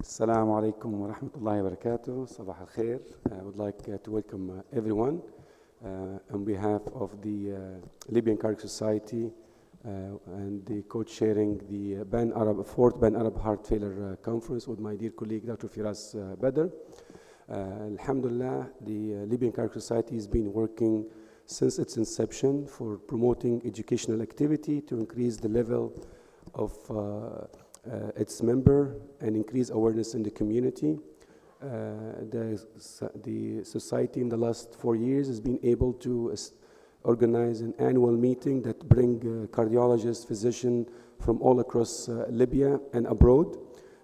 Assalamu alaikum wa rahmatullahi wa barakatuh. Sabah al-khair. I would like to welcome everyone on behalf of the Libyan Cardiac Society and the co-chairing the fourth Pan-Arab Heart Failure Conference with my dear colleague Dr. Firas Badr. Alhamdulillah, the Libyan Cardiac Society has been working since its inception for promoting educational activity to increase the level of its member and increase awareness in the community. The society in the last 4 years has been able to organize an annual meeting that bring cardiologists, physicians from all across Libya and abroad.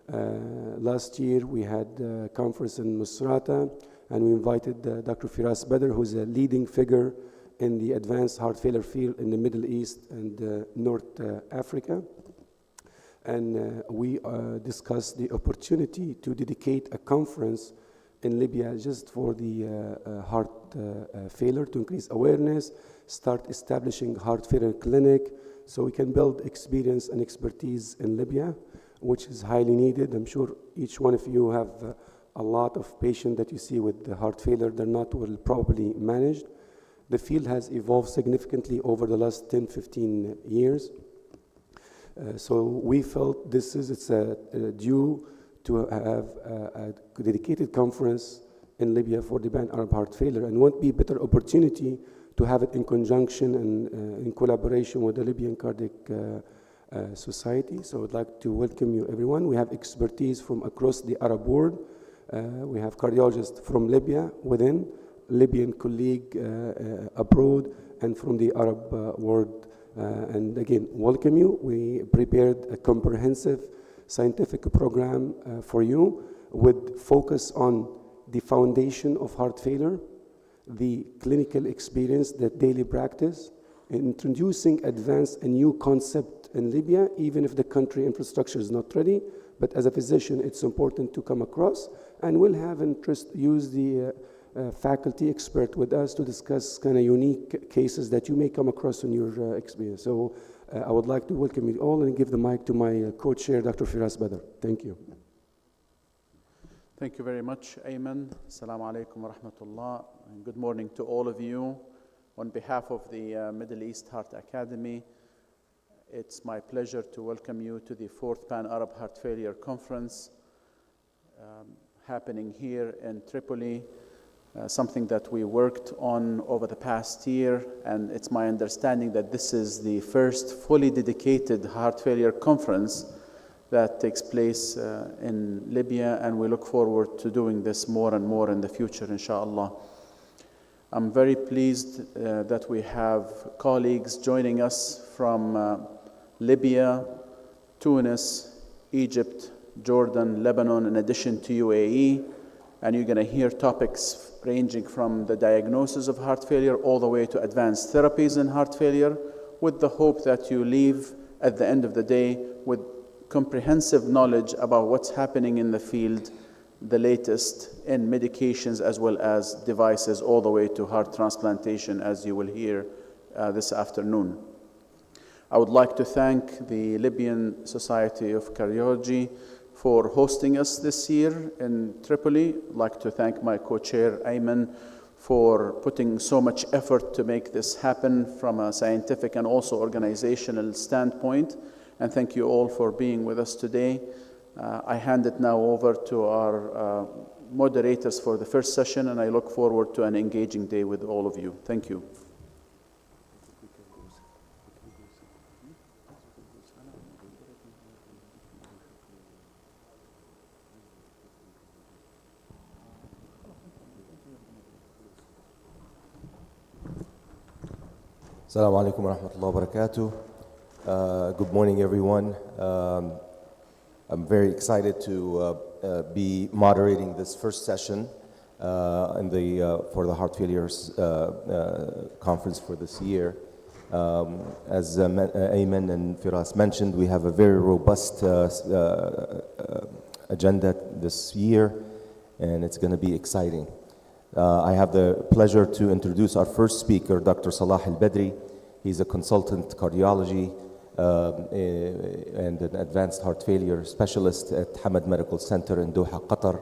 Last year we had a conference in Misrata, and we invited Dr. Firas Badr, who's a leading figure in the advanced heart failure field in the Middle East and North Africa. And we discussed the opportunity to dedicate a conference in Libya just for the heart failure, to increase awareness, start establishing heart failure clinic, so we can build experience and expertise in Libya, which is highly needed. I'm sure each one of you have a lot of patients that you see with the heart failure. They're not well properly managed. The field has evolved significantly over the last 10, 15 years. So we felt it's due to have a dedicated conference in Libya for the Pan-Arab heart failure, and won't be a better opportunity to have it in conjunction and in collaboration with the Libyan Cardiac Society. So I'd like to welcome you everyone. We have expertise from across the Arab world. We have cardiologists from Libya within, Libyan colleague abroad, and from the Arab world. And again, welcome you. We prepared a comprehensive scientific program for you with focus on the foundation of heart failure, the clinical experience, the daily practice, introducing advanced and new concept in Libya, even if the country infrastructure is not ready. But as a physician, it's important to come across, and we'll have interest, use the faculty expert with us to discuss kind of unique cases that you may come across in your experience. So I would like to welcome you all and give the mic to my co-chair, Dr. Firas Badr. Thank you. Thank you very much, Ayman. Assalamu alaikum wa rahmatullah. And good morning to all of you. On behalf of the Middle East Heart Academy, it's my pleasure to welcome you to the 4th Pan-Arab Heart Failure Conference happening here in Tripoli. Something that we worked on over the past year, and it's my understanding that this is the first fully dedicated heart failure conference that takes place in Libya, and we look forward to doing this more and more in the future, inshallah. I'm very pleased that we have colleagues joining us from Libya, Tunis, Egypt, Jordan, Lebanon, in addition to UAE, and you're going to hear topics ranging from the diagnosis of heart failure all the way to advanced therapies in heart failure, with the hope that you leave at the end of the day with comprehensive knowledge about what's happening in the field, the latest in medications as well as devices, all the way to heart transplantation, as you will hear this afternoon. I would like to thank the Libyan Society of Cardiology for hosting us this year in Tripoli. I'd like to thank my co-chair, Ayman, for putting so much effort to make this happen from a scientific and also organizational standpoint. And thank you all for being with us today. I hand it now over to our moderators for the first session, and I look forward to an engaging day with all of you. Thank you. Assalamu alaikum wa rahmatullahi wa barakatuh. Good morning, everyone. I'm very excited to be moderating this first session for the Heart Failures Conference for this year. As Ayman and Firas mentioned, we have a very robust agenda this year, and it's going to be exciting. I have the pleasure to introduce our first speaker, Dr. Salah Al-Badri. He's a consultant cardiology and an advanced heart failure specialist at Hamad Medical Center in Doha, Qatar.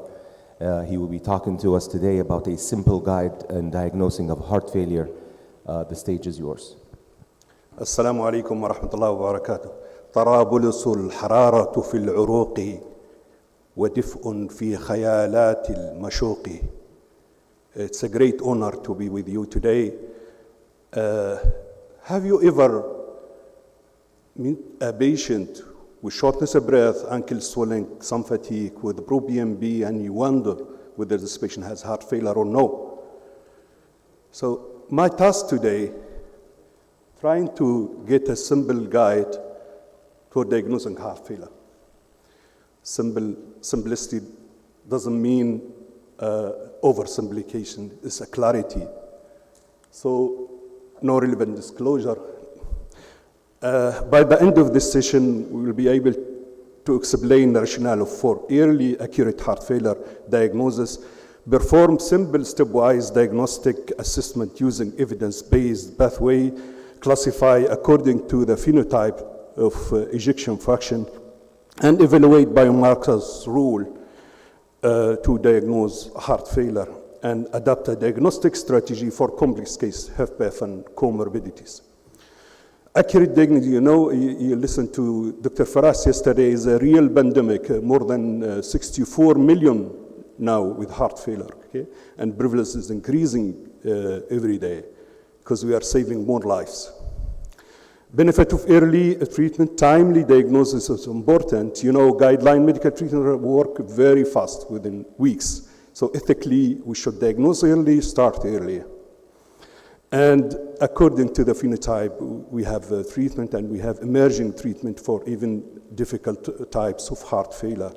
He will be talking to us today about a simple guide in diagnosing of heart failure. The stage is yours. السلام عليكم ورحمة الله وبركاته. طرابلس الحرارة في العروق ودفء في خيالات المشوق. It's a great honor to be with you today. Have you ever met a patient with shortness of breath, ankle swelling, some fatigue, with pro-BNP, and you wonder whether this patient has heart failure or no? So my task today, trying to get a simple guide for diagnosing heart failure. Simplicity doesn't mean oversimplification, it's a clarity. So no relevant disclosure. By the end of this session, we will be able to explain the rationale for early accurate heart failure diagnosis, perform simple stepwise diagnostic assessment using evidence-based pathway, classify according to the phenotype of ejection fraction, and evaluate biomarkers rule to diagnose heart failure, and adapt a diagnostic strategy for complex case HFpEF and comorbidities. Accurate diagnosis, you listened to Dr. Faras yesterday, is a real pandemic, more than 64 million now with heart failure, okay? And prevalence is increasing every day because we are saving more lives. Benefit of early treatment, timely diagnosis is important. Guideline medical treatment work very fast, within weeks. So ethically, we should diagnose early, start early. And according to the phenotype, we have treatment, and we have emerging treatment for even difficult types of heart failure.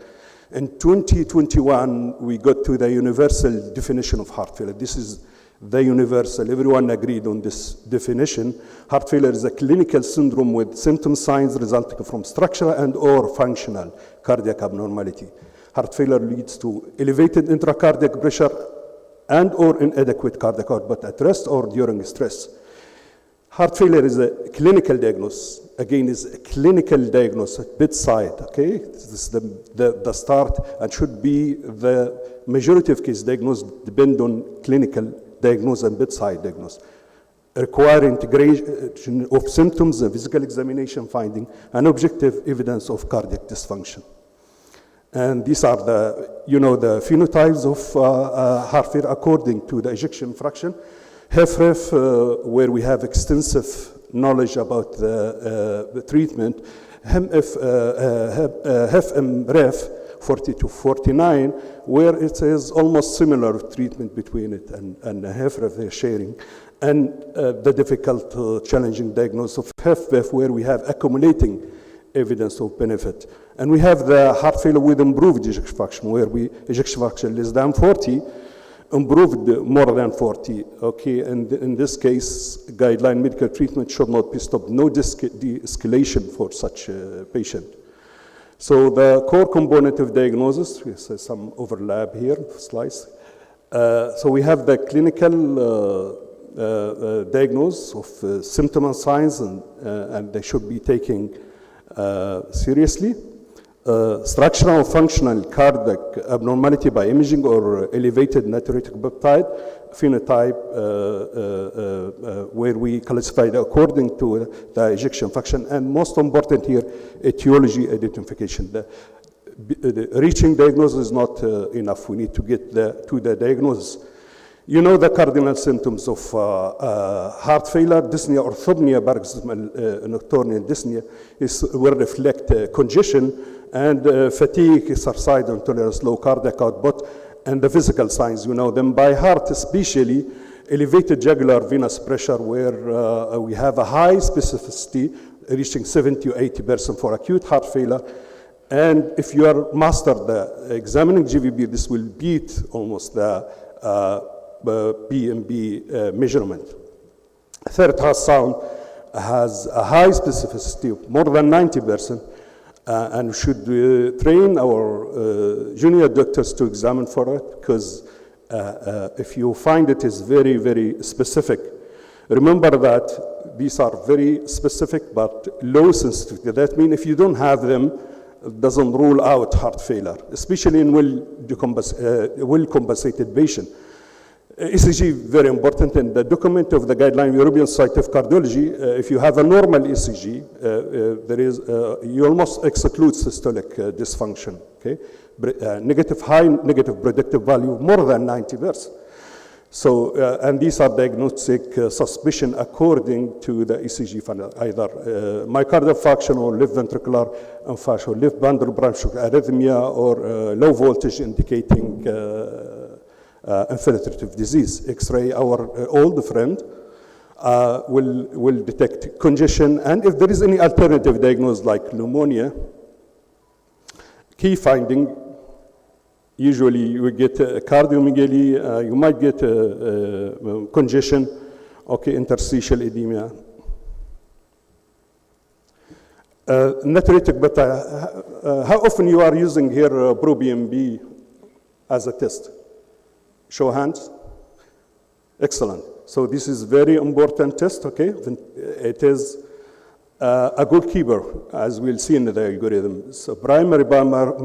In 2021, we got to the universal definition of heart failure. This is the universal, everyone agreed on this definition. Heart failure is a clinical syndrome with symptom signs resulting from structural and or functional cardiac abnormality. Heart failure leads to elevated intracardiac pressure and or inadequate cardiac output at rest or during stress. Heart failure is a clinical diagnosis. Again, is a clinical diagnosis at bedside, okay? This is the start, and should be the majority of cases diagnosed depend on clinical diagnosis and bedside diagnosis, require integration of symptoms, a physical examination finding, and objective evidence of cardiac dysfunction. And these are the phenotypes of heart failure according to the ejection fraction. HFrEF, where we have extensive knowledge about the treatment. HFmrEF, 40 to 49, where it is almost similar treatment between it and HFrEF they're sharing. And the difficult, challenging diagnosis of HFpEF, where we have accumulating evidence of benefit. And we have the heart failure with improved ejection fraction, where ejection fraction less than 40, improved more than 40, okay? And in this case, guideline medical treatment should not be stopped. No de-escalation for such a patient. So the core component of diagnosis, there's some overlap here, slides. So we have the clinical diagnosis of symptom and signs, and they should be taken seriously. Structural or functional cardiac abnormality by imaging or elevated natriuretic peptide phenotype, where we classified according to the ejection fraction, and most important here, etiology identification. The reaching diagnosis is not enough. We need to get to the diagnosis. The cardinal symptoms of heart failure, dyspnea, orthopnea, paroxysmal nocturnal dyspnea will reflect congestion and fatigue, exercise intolerance, low cardiac output, and the physical signs. Them by heart, especially elevated jugular venous pressure, where we have a high specificity, reaching 70 to 80% for acute heart failure. And if you are master the examining GVB, this will beat almost the BMB measurement. Third heart sound has a high specificity of more than 90%, and should train our junior doctors to examine for it, because if you find it is very, very specific. Remember that these are very specific but low sensitivity. That means if you don't have them, it doesn't rule out heart failure, especially in well-compensated patient. ECG, very important, in the document of the guideline European Society of Cardiology, if you have a normal ECG, you almost exclude systolic dysfunction, okay? High negative predictive value, more than 90%. So, and these are diagnostic suspicion according to the ECG, either myocardial infarction or left ventricular infarction, or left bundle branch arrhythmia, or low voltage indicating infiltrative disease. X-ray, our old friend, will detect congestion, and if there is any alternative diagnosis like pneumonia, key finding, usually you get cardiomegaly, you might get congestion, okay, interstitial edema. Natriuretic beta, how often you are using here ProBNP as a test? Show hands. Excellent. So this is very important test, okay? It is a goalkeeper, as we'll see in the algorithm. So primary biomarker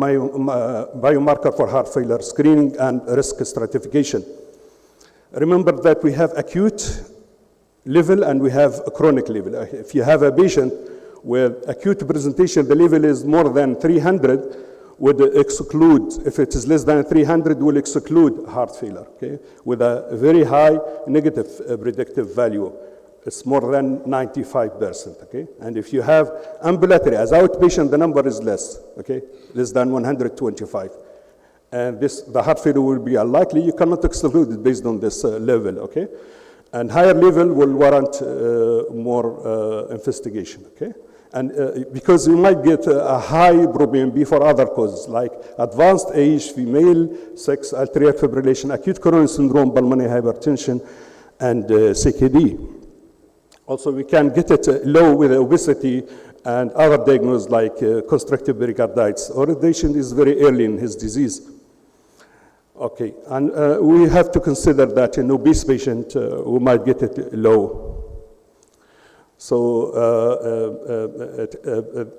for heart failure screening and risk stratification. Remember that we have acute level and we have a chronic level. If you have a patient with acute presentation, the level is more than 300, would exclude, if it is less than 300, will exclude heart failure, okay? With a very high negative predictive value. It's more than 95%, okay? And if you have ambulatory, as outpatient, the number is less, okay? Less than 125. And the heart failure will be unlikely. You cannot exclude it based on this level, okay? And higher level will warrant more investigation, okay? And because you might get a high ProBNP for other causes, like advanced age, female, sex, atrial fibrillation, acute coronary syndrome, pulmonary hypertension, and CKD. Also, we can get it low with obesity and other diagnoses like constructive pericarditis, or the patient is very early in his disease. Okay, and we have to consider that in obese patient, we might get it low. So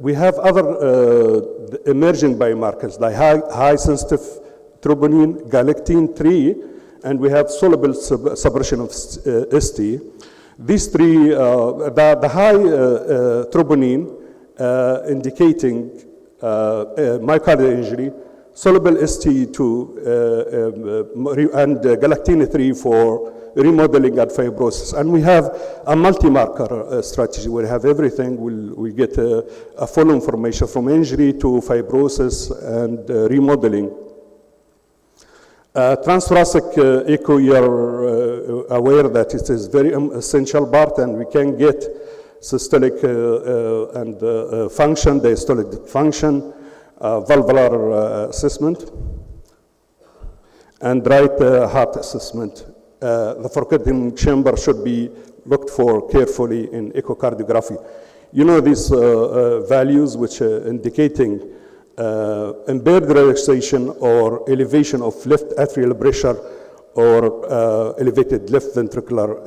we have other emerging biomarkers like high sensitive troponin, galectin-3, and we have soluble suppression of ST. These three, the high troponin indicating myocardial injury, soluble ST2 and galectin-3 for remodeling and fibrosis. And we have a multi-marker strategy. We have everything. We get a full information from injury to fibrosis and remodeling. Transthoracic echo, you are aware that it is very essential part, and we can get systolic and function, diastolic function, valvular assessment, and right heart assessment. The forgotten chamber should be looked for carefully in echocardiography. You know these values which are indicating impaired relaxation or elevation of left atrial pressure or elevated left ventricular,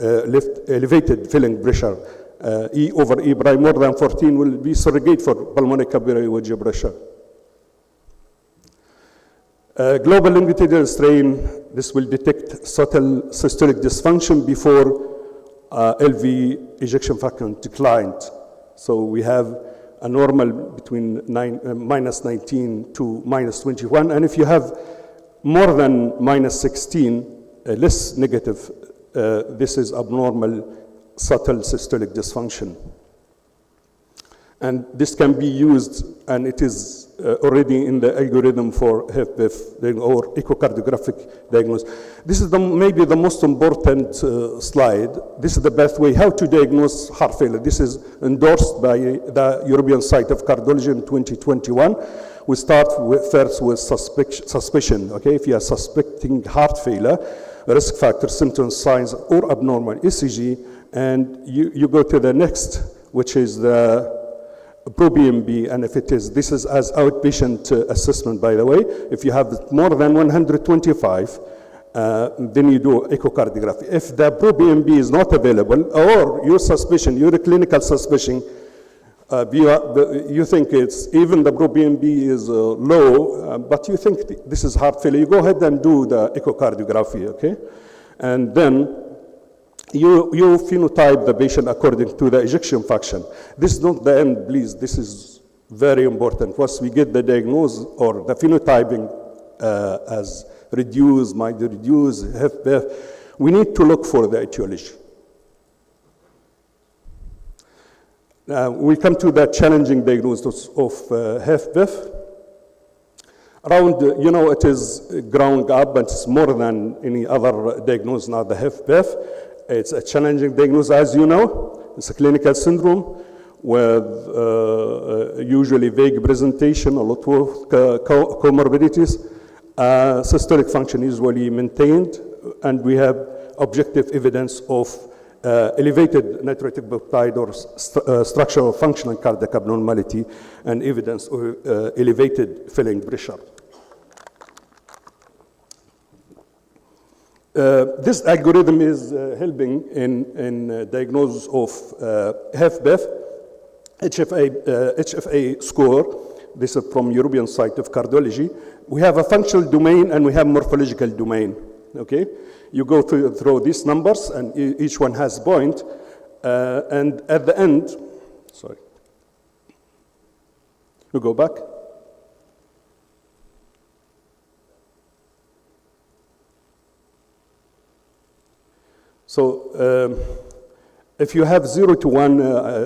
elevated filling pressure, E over E prime more than 14 will be surrogate for pulmonary capillary wedge pressure. Global longitudinal strain, this will detect subtle systolic dysfunction before LV ejection fraction declined. So we have a normal between minus 19 to minus 21, and if you have more than minus 16, less negative, this is abnormal subtle systolic dysfunction. And this can be used, and it is already in the algorithm for HFpEF or echocardiographic diagnosis. This is maybe the most important slide. This is the best way how to diagnose heart failure. This is endorsed by the European Society of Cardiology in 2021. We start first with suspicion, okay? If you are suspecting heart failure, risk factors, symptoms, signs, or abnormal ECG, and you go to the next, which is the ProBNP, and if it is, this is as outpatient assessment, by the way. If you have more than 125, then you do echocardiography. If the pro-BNP is not available, or your suspicion, your clinical suspicion, you think it's, even the pro-BNP is low, but you think this is heart failure, you go ahead and do the echocardiography, okay? And then you phenotype the patient according to the ejection fraction. This is not the end, please. This is very important. Once we get the diagnosis or the phenotyping as reduced, might reduce, HFpEF, we need to look for the etiology. We come to the challenging diagnosis of HFpEF. Around, it is growing up, but it's more than any other diagnosis, not the HFpEF. It's a challenging diagnosis, as you know. It's a clinical syndrome with usually vague presentation, a lot of comorbidities. Systolic function usually maintained, and we have objective evidence of elevated natriuretic peptide or structural functional cardiac abnormality, and evidence of elevated filling pressure. This algorithm is helping in diagnosis of HFpEF, HFA score. This is from European Society of Cardiology. We have a functional domain and we have morphological domain, okay? You go through these numbers and each one has a point. And at the end, sorry. You go back. So if you have 0 to 1,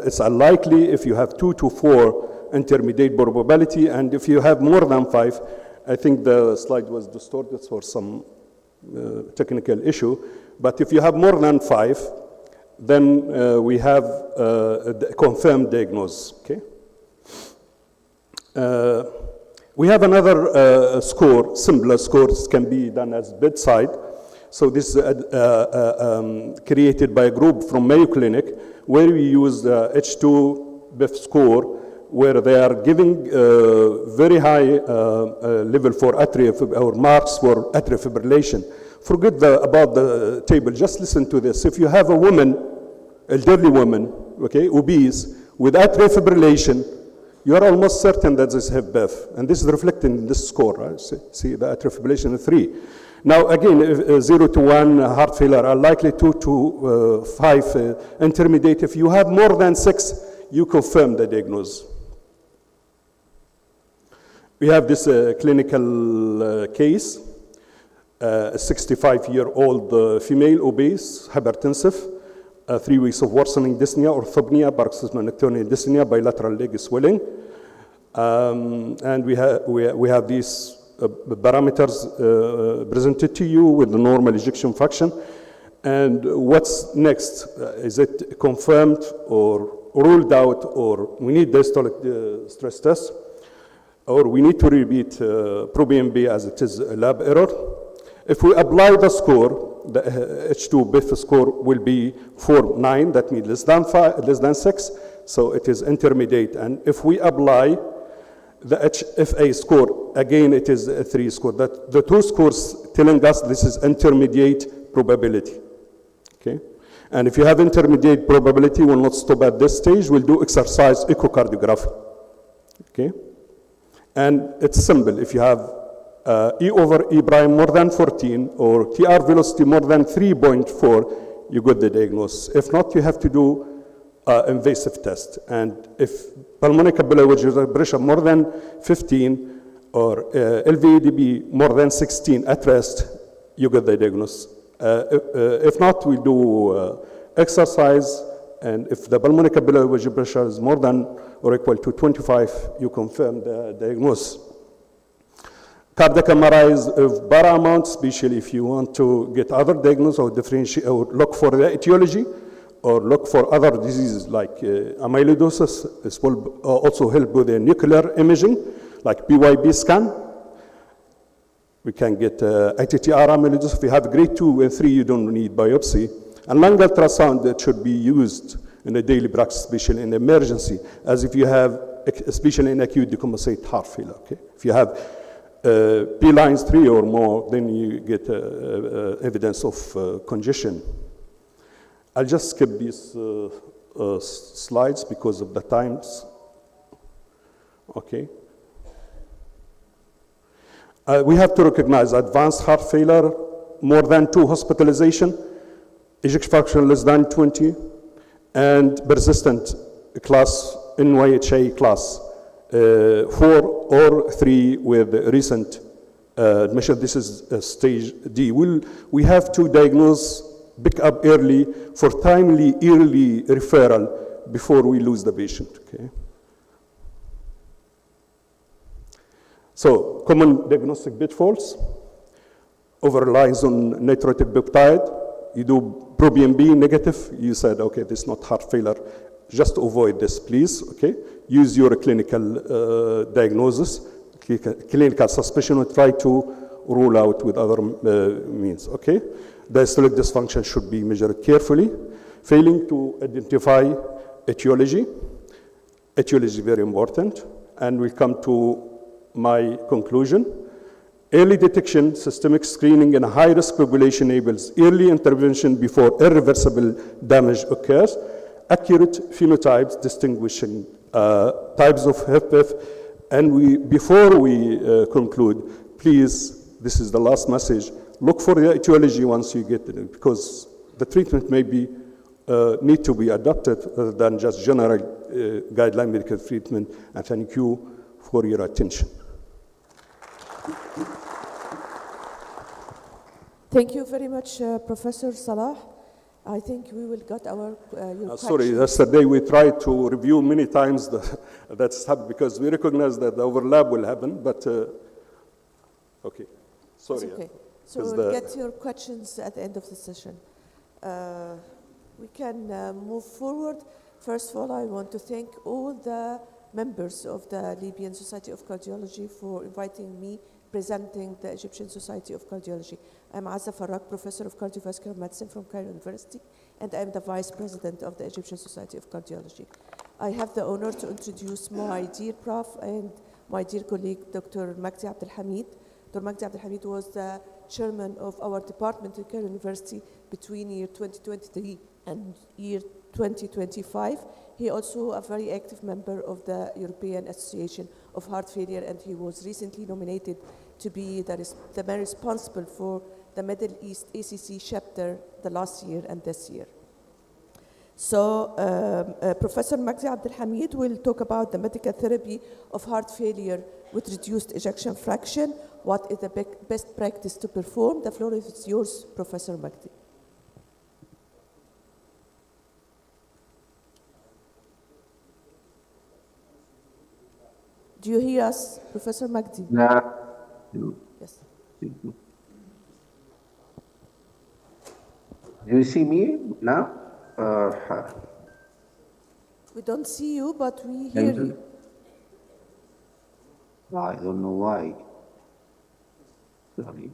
it's unlikely. If you have 2 to 4, intermediate probability. And if you have more than 5, I think the slide was distorted for some technical issue. But if you have more than 5, then we have a confirmed diagnosis, okay? We have another score, simpler scores can be done as bedside. So this is created by a group from Mayo Clinic, where we use the H2 BIF score, where they are giving very high level for or marks for atrial fibrillation. Forget about the table, just listen to this. If you have a woman, elderly woman, okay, obese, with atrial fibrillation, you are almost certain that this is HFpEF, and this is reflected in this score, right? See the atrial fibrillation is 3. Now again, 0 to 1 heart failure are likely, 2 to 5 intermediate. If you have more than 6, you confirm the diagnosis. We have this clinical case, a 65-year-old female, obese, hypertensive, 3 weeks of worsening dyspnea, orthopnea, paroxysmal nocturnal dyspnea, bilateral leg swelling. And we have these parameters presented to you with the normal ejection fraction. And what's next? Is it confirmed or ruled out, or we need diastolic stress test, or we need to repeat pro-BNP as it is a lab error? If we apply the score, the H2 BIF score will be 4.9, that means less than 6, so it is intermediate. And if we apply the HFA score, again it is a 3 score. That the 2 scores telling us this is intermediate probability, okay? And if you have intermediate probability, we'll not stop at this stage, we'll do exercise echocardiography, okay? And it's simple. If you have E over E prime more than 14 or TR velocity more than 3.4, you get the diagnosis. If not, you have to do invasive test. And if pulmonary capillary pressure more than 15 or LVADB more than 16 at rest, you get the diagnosis. If not, we do exercise, and if the pulmonary capillary pressure is more than or equal to 25, you confirm the diagnosis. Cardiac MRIs of paramount, especially if you want to get other diagnosis or differentiate or look for the etiology or look for other diseases like amyloidosis. This will also help with the nuclear imaging like PYP scan. We can get ITTR amyloidosis. If you have grade 2 and 3, you don't need biopsy. And lung ultrasound that should be used in a daily practice, especially in emergency, as if you have, especially in acute decompensated heart failure. Okay? If you have P lines 3 or more, then you get evidence of congestion. I'll just skip these slides because of the times. Okay. We have to recognize advanced heart failure, more than 2 hospitalization, ejection fraction less than 20, and persistent class, NYHA class 4 or 3 with recent admission. This is stage D. We have to diagnose, pick up early for timely early referral before we lose the patient. Okay. So common diagnostic pitfalls, overreliance on natriuretic peptide. You do proBNP negative, you said, okay, this is not heart failure. Just avoid this, please, okay? Use your clinical diagnosis, clinical suspicion, and try to rule out with other means, okay? Diastolic dysfunction should be measured carefully. Failing to identify etiology. Etiology is very important, and we'll come to my conclusion. Early detection, systemic screening in a high-risk population enables early intervention before irreversible damage occurs. Accurate phenotypes distinguishing types of HFpEF. And before we conclude, please, this is the last message, look for the etiology once you get it, because the treatment may be need to be adopted rather than just general guideline medical treatment. And thank you for your attention. Thank you very much, Professor Salah. I think we will get our your sorry, yesterday we tried to review many times that's happened because we recognize that the overlap will happen, but okay, sorry. It's okay. So we'll get your questions at the end of the session. We can move forward. First of all, I want to thank all the members of the Libyan Society of Cardiology for inviting me presenting the Egyptian Society of Cardiology. I'm Azza Farrak, Professor of Cardiovascular Medicine from Cairo University, and I'm the Vice President of the Egyptian Society of Cardiology. I have the honor to introduce my dear Prof and my dear colleague, Dr. Magdi Abdelhamid. Dr. Magdi Abdelhamid was the chairman of our department at Cairo University between year 2023 and year 2025. He also a very active member of the European Association of Heart Failure, and he was recently nominated to be the man responsible for the Middle East ACC chapter the last year and this year. So Professor Magdi Abdelhamid will talk about the medical therapy of heart failure with reduced ejection fraction. What is the best practice to perform? The floor is yours, Professor Magdi. Do you hear us, Professor Magdi? No. Yes. Do you see me now? We don't see you, but we hear you. I don't know why. Sorry.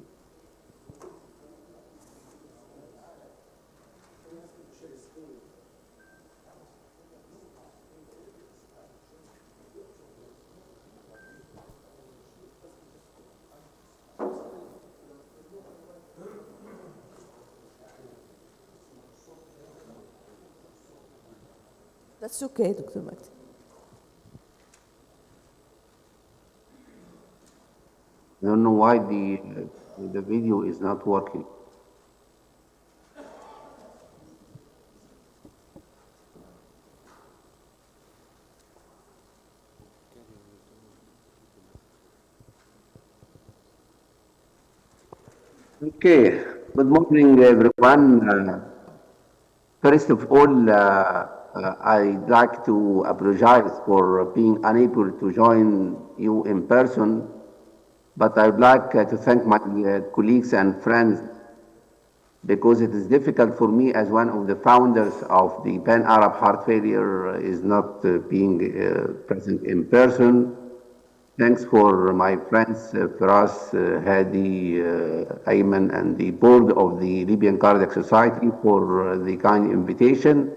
That's okay, Dr. Magdi. I don't know why the video is not working. Okay, good morning, everyone. First of all, I'd like to apologize for being unable to join you in person, but I'd like to thank my colleagues and friends because it is difficult for me as one of the founders of the Pan-Arab Heart Failure is not being present in person. Thanks for my friends Firas, Hadi, Ayman, and the board of the Libyan Cardiac Society for the kind invitation.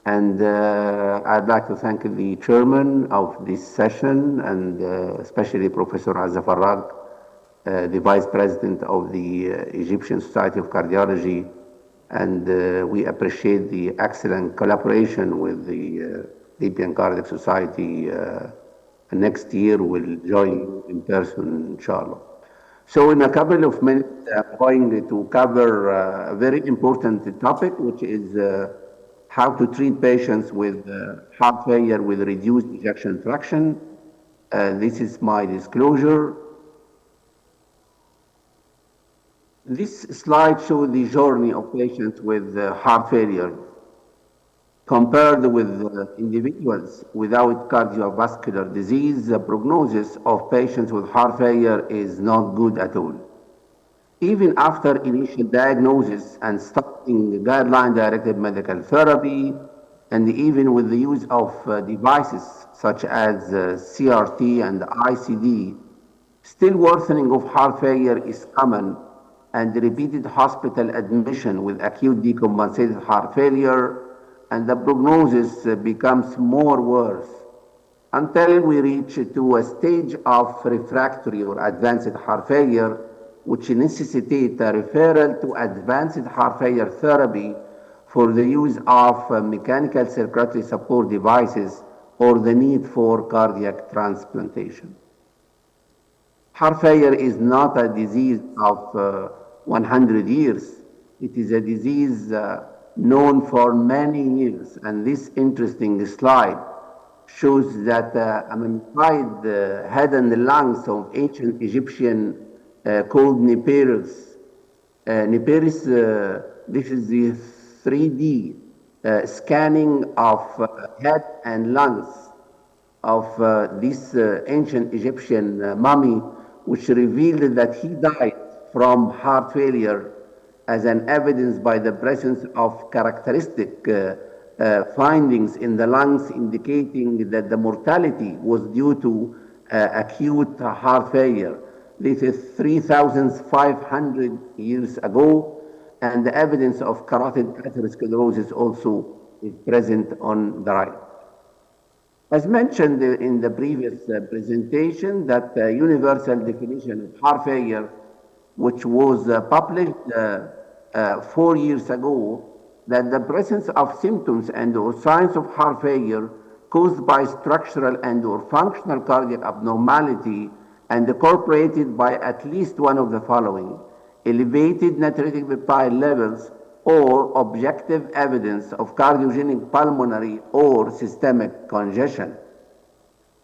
And I'd like to thank the chairman of this session and especially Professor Azzafarag, the vice president of the Egyptian Society of Cardiology. And we appreciate the excellent collaboration with the Libyan Cardiac Society. Next year we'll join you in person, inshallah. So in a couple of minutes, I'm going to cover a very important topic, which is how to treat patients with heart failure with reduced ejection fraction. This is my disclosure. This slide shows the journey of patients with heart failure compared with individuals without cardiovascular disease. The prognosis of patients with heart failure is not good at all. Even after initial diagnosis and starting guideline-directed medical therapy, and even with the use of devices such as CRT and ICD, still worsening of heart failure is common, and repeated hospital admission with acute decompensated heart failure, and the prognosis becomes more worse until we reach to a stage of refractory or advanced heart failure, which necessitates a referral to advanced heart failure therapy for the use of mechanical circulatory support devices or the need for cardiac transplantation. Heart failure is not a disease of 100 years. It is a disease known for many years, and this interesting slide shows that a mummified head and lungs of ancient Egyptian called Neperis. This is the 3D scanning of head and lungs of this ancient Egyptian mummy, which revealed that he died from heart failure, as an evidence by the presence of characteristic findings in the lungs indicating that the mortality was due to acute heart failure. This is 3,500 years ago, and the evidence of carotid atherosclerosis also is present on the right. As mentioned in the previous presentation, that universal definition of heart failure, which was published 4 years ago, that the presence of symptoms and or signs of heart failure caused by structural and or functional cardiac abnormality and incorporated by at least one of the following: elevated natriuretic peptide levels or objective evidence of cardiogenic pulmonary or systemic congestion.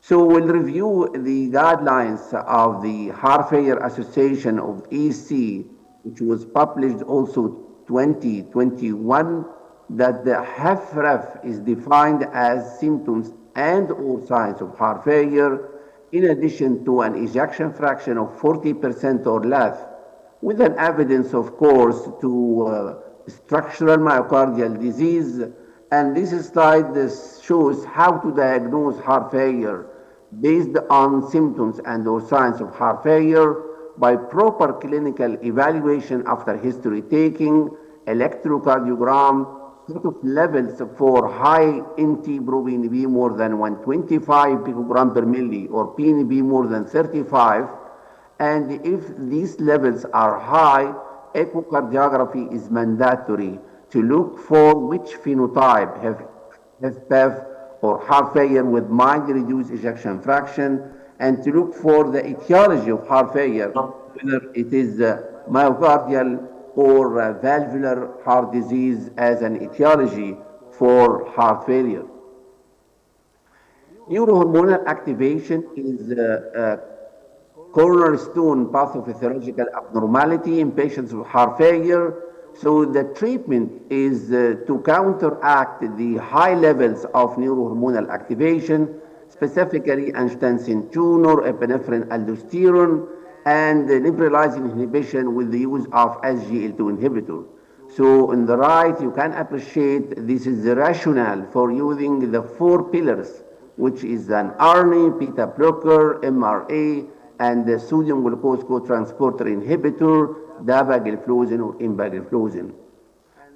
So we'll review the guidelines of the Heart Failure Association of EC, which was published also 2021, that the HFrEF is defined as symptoms and or signs of heart failure, in addition to an ejection fraction of 40% or less, with an evidence, of course, to structural myocardial disease. And this slide shows how to diagnose heart failure based on symptoms and or signs of heart failure by proper clinical evaluation after history taking, electrocardiogram, sort of levels for high NT-proBNP more than 125 picogram per milli or PNP more than 35. And if these levels are high, echocardiography is mandatory to look for which phenotype HFpEF or heart failure with mildly reduced ejection fraction, and to look for the etiology of heart failure, whether it is myocardial or valvular heart disease as an etiology for heart failure. Neurohormonal activation is a cornerstone pathophysiological abnormality in patients with heart failure. So the treatment is to counteract the high levels of neurohormonal activation, specifically angiotensin II, norepinephrine, aldosterone, and liberalizing inhibition with the use of SGLT2 inhibitor. So on the right, you can appreciate this is the rationale for using the 4 pillars, which is an ARNI, beta blocker, MRA, and the sodium glucose cotransporter inhibitor, dapagliflozin or empagliflozin.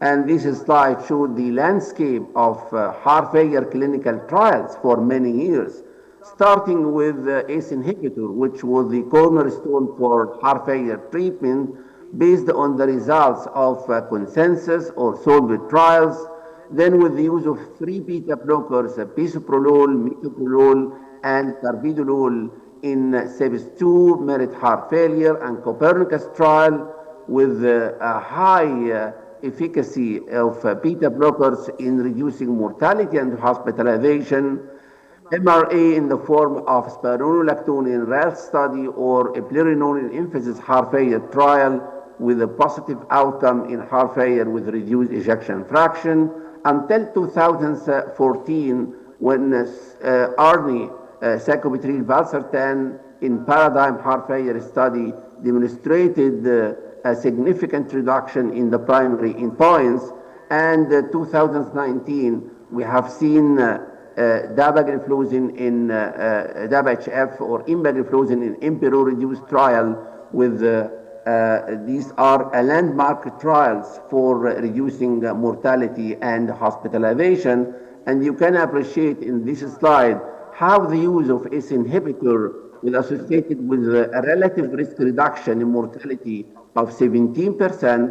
And this slide showed the landscape of heart failure clinical trials for many years, starting with ACE inhibitor, which was the cornerstone for heart failure treatment based on the results of consensus or solved trials. Then with the use of 3 beta blockers, bisoprolol, metoprolol, and carvedilol in SEBS2, MERIT heart failure, and Copernicus trial with a high efficacy of beta blockers in reducing mortality and hospitalization. MRA in the form of spironolactone in RALPH study or eplerenone in emphasis heart failure trial with a positive outcome in heart failure with reduced ejection fraction until 2014 when ARNI, sacubitril valsartan in paradigm heart failure study demonstrated a significant reduction in the primary endpoints, and 2019 we have seen dapagliflozin in DAPA-HF or empagliflozin in EMPEROR-reduced trial with these are landmark trials for reducing mortality and hospitalization. And you can appreciate in this slide how the use of ACE inhibitor is associated with a relative risk reduction in mortality of 17%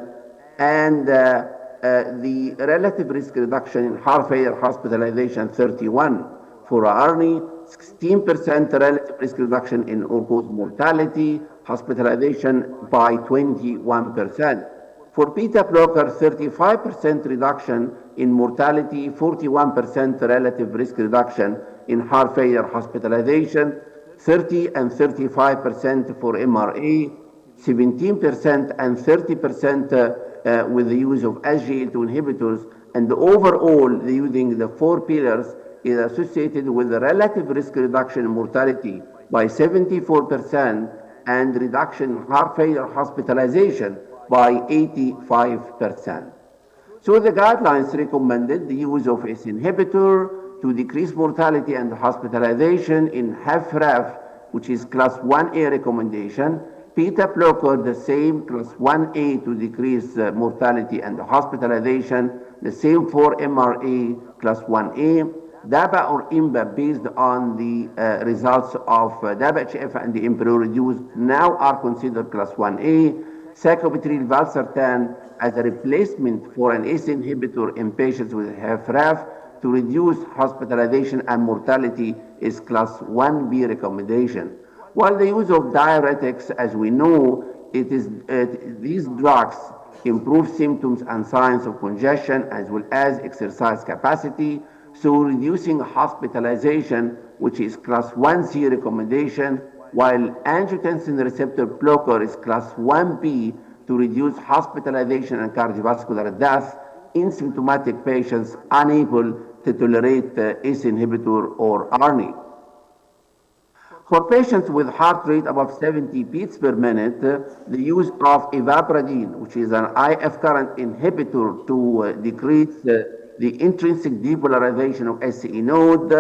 and the relative risk reduction in heart failure hospitalization 31. For ARNI, 16% relative risk reduction in all-cause mortality, hospitalization by 21%. For beta blocker, 35% reduction in mortality, 41% relative risk reduction in heart failure hospitalization, 30 and 35% for MRA, 17% and 30% with the use of SGLT2 inhibitors, and overall, using the 4 pillars is associated with a relative risk reduction in mortality by 74% and reduction in heart failure hospitalization by 85%. So the guidelines recommended the use of ACE inhibitor to decrease mortality and hospitalization in HFrEF, which is class 1A recommendation, beta blocker the same class 1A to decrease mortality and hospitalization, the same for MRA class 1A, DAPA or IMBA based on the results of DAPA-HF and the EMPEROR-reduced now are considered class 1A, sacubitril valsartan as a replacement for an ACE inhibitor in patients with HFrEF to reduce hospitalization and mortality is class 1B recommendation. While the use of diuretics, as we know, these drugs improve symptoms and signs of congestion as well as exercise capacity, so reducing hospitalization, which is class 1C recommendation, while angiotensin receptor blocker is class 1B to reduce hospitalization and cardiovascular death in symptomatic patients unable to tolerate ACE inhibitor or ARNI. For patients with heart rate above 70 beats per minute, the use of ivabradine, which is an IF current inhibitor to decrease the intrinsic depolarization of SCE node,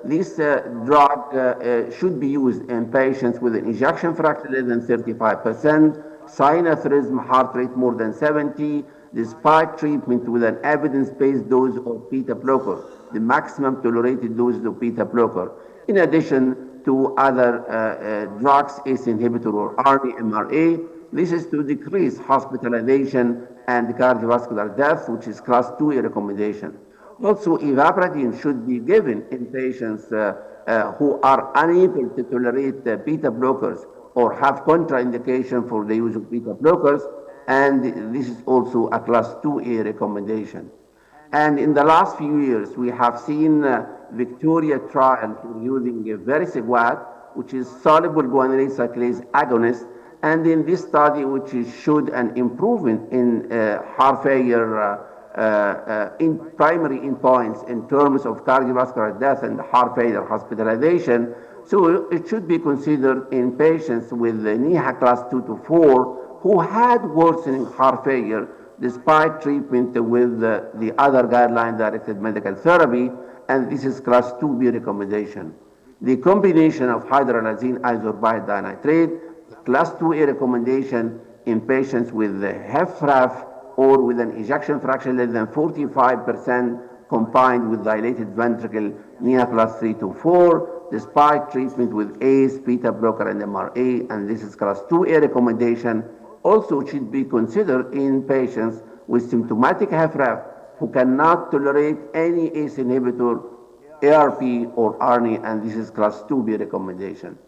this drug should be used in patients with an ejection fraction less than 35%, sinus rhythm, heart rate more than 70, despite treatment with an evidence-based dose of beta blocker, the maximum tolerated dose of beta blocker, in addition to other drugs, ACE inhibitor or ARNI, MRA. This is to decrease hospitalization and cardiovascular death, which is class 2A recommendation. Also, ivabradine should be given in patients who are unable to tolerate beta blockers or have contraindication for the use of beta blockers, and this is also a class 2A recommendation. And in the last few years, we have seen Victoria trial using vericiguat, which is soluble guanylate cyclase agonist, and in this study, which showed an improvement in heart failure in primary endpoints in terms of cardiovascular death and heart failure hospitalization. So it should be considered in patients with NIHA class 2 to 4 who had worsening heart failure despite treatment with the other guideline-directed medical therapy, and this is class 2B recommendation. The combination of hydralazine isorbide dinitrate, class 2A recommendation in patients with HFrEF or with an ejection fraction less than 45% combined with dilated ventricle, NIA class 3 to 4, despite treatment with ACE, beta blocker, and MRA, and this is class 2A recommendation. Also should be considered in patients with symptomatic HFrEF who cannot tolerate any ACE inhibitor, ARP, or ARNI, and this is class 2B recommendation.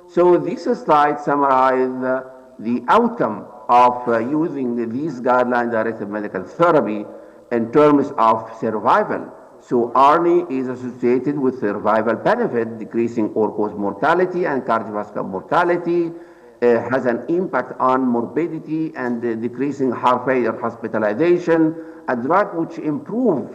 So this slide summarizes the outcome of using these guideline-directed medical therapy in terms of survival. So ARNI is associated with survival benefit, decreasing all-cause mortality and cardiovascular mortality, has an impact on morbidity and decreasing heart failure hospitalization, a drug which improves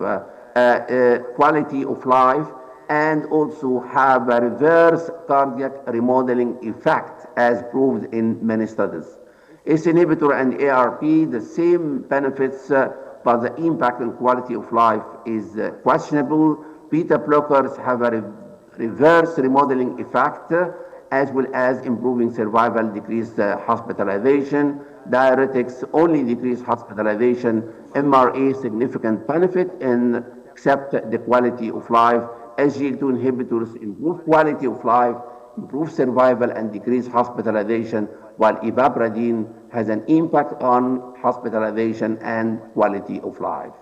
quality of life and also have a reverse cardiac remodeling effect as proved in many studies. ACE inhibitor and ARP, the same benefits, but the impact on quality of life is questionable. Beta blockers have a reverse remodeling effect, as well as improving survival, decreased hospitalization. Diuretics only decrease hospitalization. MRA, significant benefit in except the quality of life. SGLT2 inhibitors improve quality of life, improve survival, and decrease hospitalization, while ivabradine has an impact on hospitalization and quality of life.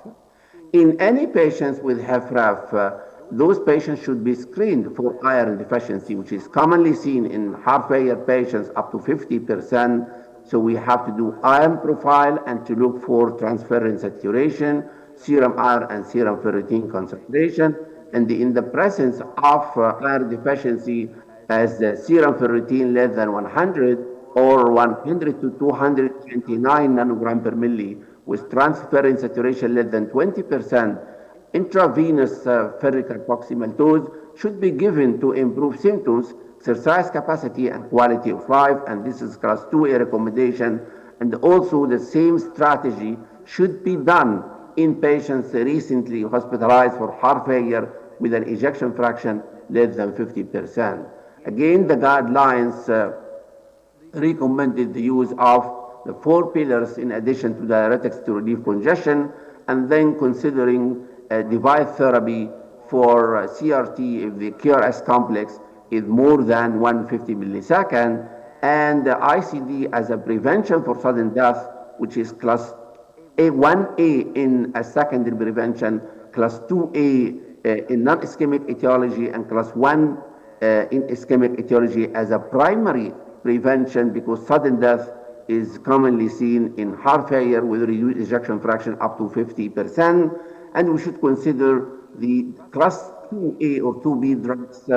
In any patients with HFrEF, those patients should be screened for iron deficiency, which is commonly seen in heart failure patients up to 50%. So we have to do iron profile and to look for transferrin saturation, serum iron and serum ferritin concentration. And in the presence of iron deficiency, as the serum ferritin less than 100 or 100 to 229 nanogram per milli, with transferrin saturation less than 20%, intravenous ferric carboxymaltose should be given to improve symptoms, exercise capacity, and quality of life, and this is class 2A recommendation. And also the same strategy should be done in patients recently hospitalized for heart failure with an ejection fraction less than 50%. Again, the guidelines recommended the use of the 4 pillars in addition to diuretics to relieve congestion, and then considering device therapy for CRT if the QRS complex is more than 150 millisecond, and ICD as a prevention for sudden death, which is class A1A in a secondary prevention, class 2A in non-ischemic etiology, and class 1 in ischemic etiology as a primary prevention, because sudden death is commonly seen in heart failure with reduced ejection fraction up to 50%. And we should consider the class 2A or 2B drugs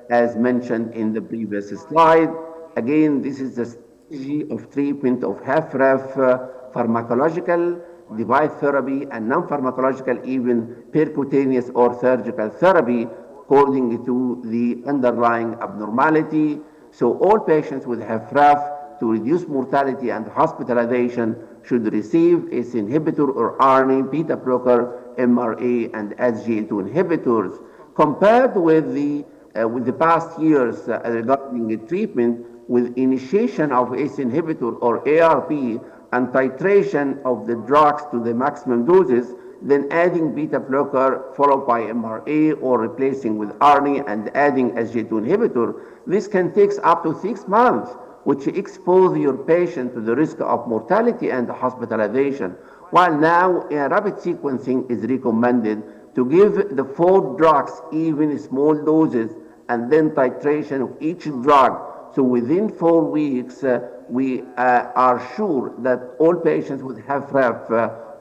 as mentioned in the previous slide. Again, this is the strategy of treatment of HFrEF, pharmacological, device therapy, and non-pharmacological, even percutaneous or surgical therapy, according to the underlying abnormality. So all patients with HFrEF, to reduce mortality and hospitalization, should receive ACE inhibitor or ARNI, beta blocker, MRA, and SGLT2 inhibitors. Compared with the past years regarding the treatment, with initiation of ACE inhibitor or ARP and titration of the drugs to the maximum doses, then adding beta blocker followed by MRA or replacing with ARNI and adding SGLT2 inhibitor, this can take up to 6 months, which expose your patient to the risk of mortality and hospitalization. While now rapid sequencing is recommended to give the 4 drugs even small doses and then titration of each drug. So within 4 weeks, we are sure that all patients with HFrEF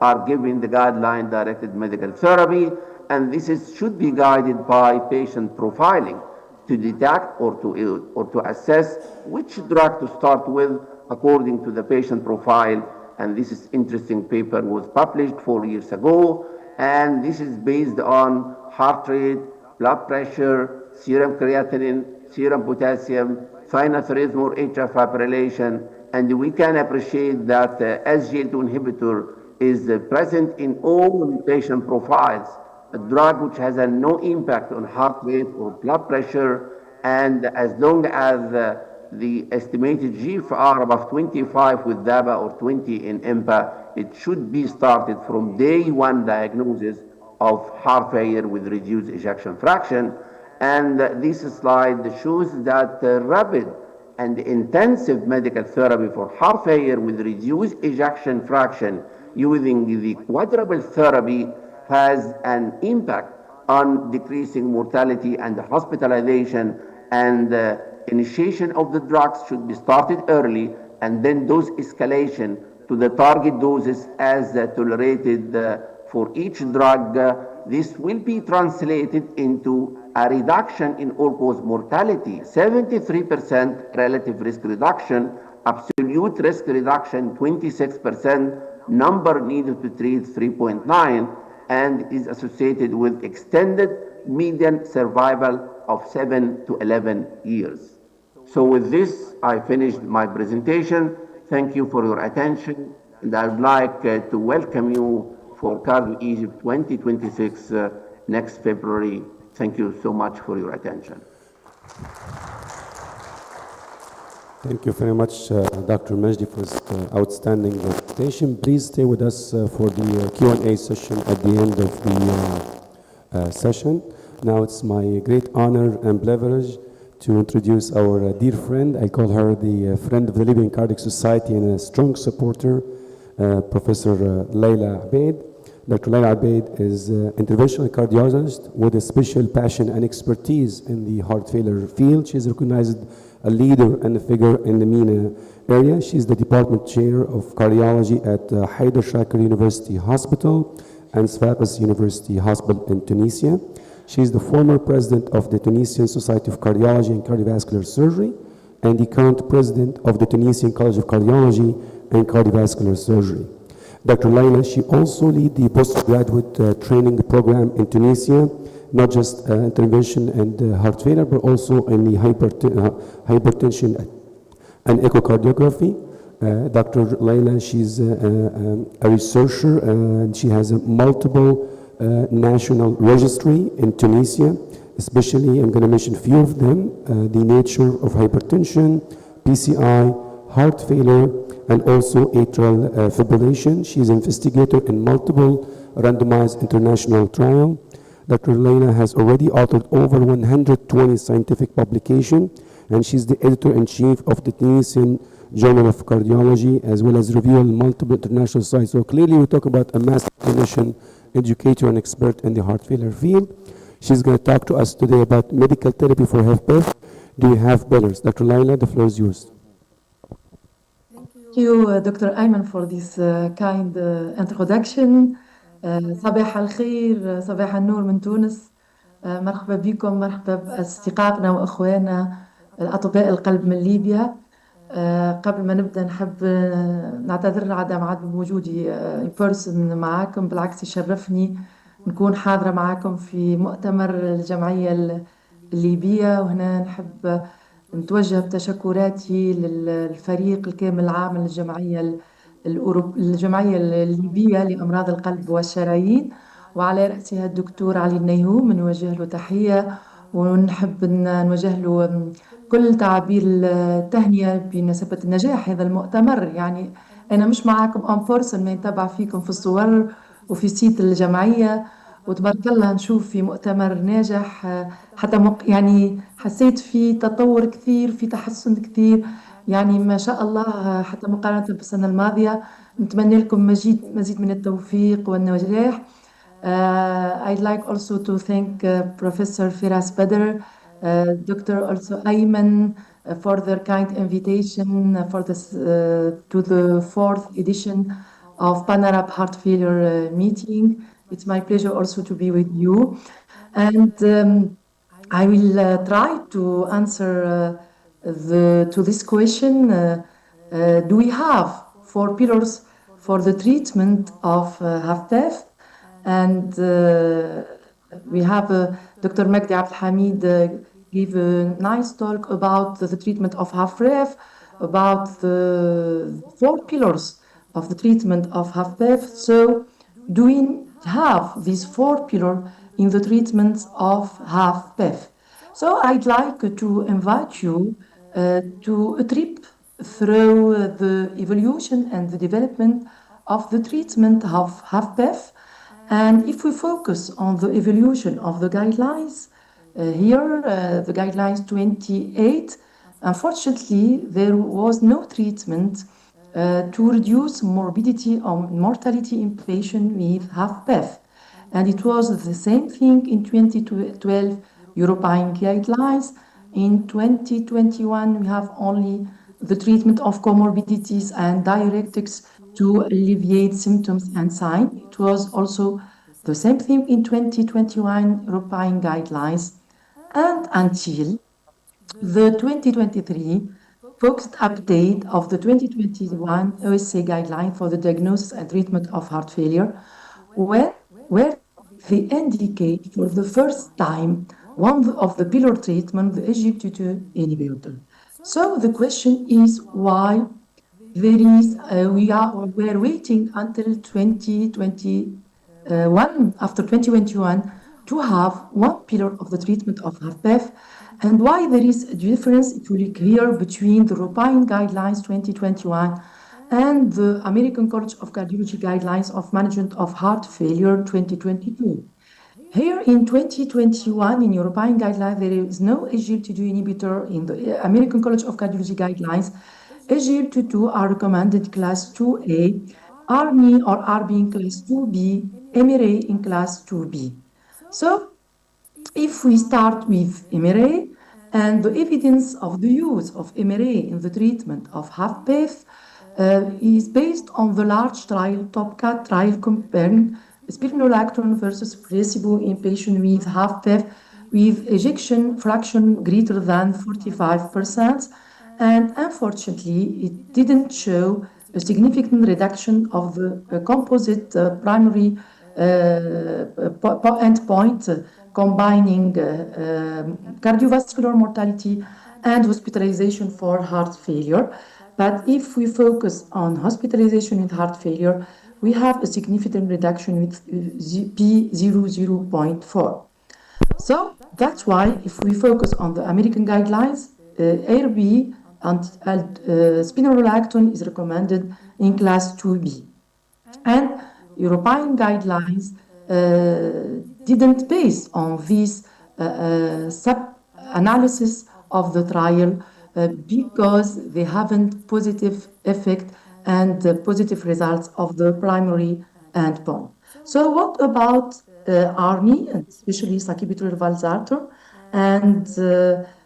are given the guideline-directed medical therapy, and this should be guided by patient profiling to detect or to assess which drug to start with according to the patient profile. And this is interesting paper was published 4 years ago, and this is based on heart rate, blood pressure, serum creatinine, serum potassium, sinus rhythm or atrial fibrillation, and we can appreciate that SGLT2 inhibitor is present in all patient profiles, a drug which has no impact on heart rate or blood pressure, and as long as the estimated GFR above 25 with DABA or 20 in IMPA, it should be started from day one diagnosis of heart failure with reduced ejection fraction. And this slide shows that rapid and intensive medical therapy for heart failure with reduced ejection fraction using the quadruple therapy has an impact on decreasing mortality and hospitalization, and initiation of the drugs should be started early, and then dose escalation to the target doses as tolerated for each drug. This will be translated into a reduction in all-cause mortality, 73% relative risk reduction, absolute risk reduction 26%, number needed to treat 3.9, and is associated with extended median survival of 7 to 11 years. So with this, I finished my presentation. Thank you for your attention, and I would like to welcome you for Cardio Egypt 2026 next February. Thank you so much for your attention. Thank you very much, Dr. Majdi, for this outstanding presentation. Please stay with us for the Q&A session at the end of the session. Now it's my great honor and privilege to introduce our dear friend. I call her the friend of the Libyan Cardiac Society and a strong supporter, Professor Layla Abeid. Dr. Layla Abeid is an interventional cardiologist with a special passion and expertise in the heart failure field. She is recognized a leader and a figure in the MENA area. She is the department chair of cardiology at Haider Shaker University Hospital and Sfax University Hospital in Tunisia. She is the former president of the Tunisian Society of Cardiology and Cardiovascular Surgery and the current president of the Tunisian College of Cardiology and Cardiovascular Surgery. Dr. Layla, she also leads the postgraduate training program in Tunisia, not just intervention and heart failure, but also in the hypertension and echocardiography. Dr. Layla, she's a researcher and she has a multiple national registry in Tunisia, especially I'm going to mention a few of them, the nature of hypertension, PCI, heart failure, and also atrial fibrillation. She's an investigator in multiple randomized international trials. Dr. Layla has already authored over 120 scientific publications, and she's the editor-in-chief of the Tunisian Journal of Cardiology, as well as reviewed multiple international sites. So clearly we talk about a master clinician, educator, and expert in the heart failure field. She's going to talk to us today about medical therapy for HFpEF. Do you have billers? Dr. Layla, the floor is yours. Thank you, Dr. Ayman, for this kind introduction. صباح الخير، صباح النور من تونس. مرحبا بكم، مرحبا بأصدقائنا وأخواننا الأطباء القلب من ليبيا. قبل ما نبدأ نحب نعتذر عدم وجودي in person معاكم. بالعكس يشرفني نكون حاضرة معاكم في مؤتمر الجمعية الليبية، وهنا نحب نتوجه بتشكراتي للفريق الكامل العام للجمعية الليبية لأمراض القلب والشرايين، وعلى رأسها الدكتور علي النيهوم، نوجه له تحية ونحب نوجه له كل تعابير التهنئة بمناسبة النجاح هذا المؤتمر. يعني أنا مش معاكم أون بورسون، ما نتابع فيكم في الصور وفي سيت الجمعية، وتبارك الله نشوف في مؤتمر ناجح. حتى يعني حسيت في تطور كثير، في تحسن كثير، يعني ما شاء الله، حتى مقارنة بالسنة الماضية. نتمنى لكم مزيد من التوفيق والنجاح. I'd like also to thank Professor Firas Badr, Dr. also Ayman for their kind invitation for this to the 4th edition of Pan-Arab Heart Failure meeting. It's my pleasure also to be with you, and I will try to answer to this question. Do we have 4 pillars for the treatment of HFpEF? And we have Dr. Magdi Abdelhamid give a nice talk about the treatment of HFpEF, about the 4 pillars of the treatment of HFpEF. So do we have these 4 pillars in the treatment of HFpEF? So I'd like to invite you to a trip through the evolution and the development of the treatment of HFpEF. And if we focus on the evolution of the guidelines, here the guidelines 28, unfortunately there was no treatment to reduce morbidity or mortality in patients with HFpEF. And it was the same thing in 2012 European guidelines. In 2021, we have only the treatment of comorbidities and diuretics to alleviate symptoms and signs. It was also the same thing in 2021 European guidelines. And until the 2023 focused update of the 2021 OSA guideline for the diagnosis and treatment of heart failure, where they indicate for the first time one of the pillar treatment, the SGLT2 inhibitor. So the question is why there is, we are waiting until 2021, after 2021, to have one pillar of the treatment of HFpEF, and why there is a difference, if you look here, between the European guidelines 2021 and the American College of Cardiology guidelines of management of heart failure 2022. Here in 2021, in European guidelines, there is no SGLT2 inhibitor. In the American College of Cardiology guidelines, SGLT2 are recommended class 2A, ARNI or RB in class 2B, MRA in class 2B. So, if we start with MRA and the evidence of the use of MRA in the treatment of HFpEF is based on the large trial, TopCat trial comparing spironolactone versus placebo in patients with HFpEF with ejection fraction greater than 45%. And unfortunately, it didn't show a significant reduction of the composite primary endpoint combining cardiovascular mortality and hospitalization for heart failure. But if we focus on hospitalization with heart failure, we have a significant reduction with P00.4. So that's why if we focus on the American guidelines, ARB and spironolactone is recommended in class 2B. And European guidelines didn't base on this sub-analysis of the trial because they haven't positive effect and positive results of the primary endpoint. So what about ARNI, and especially sacubitril valsartan? And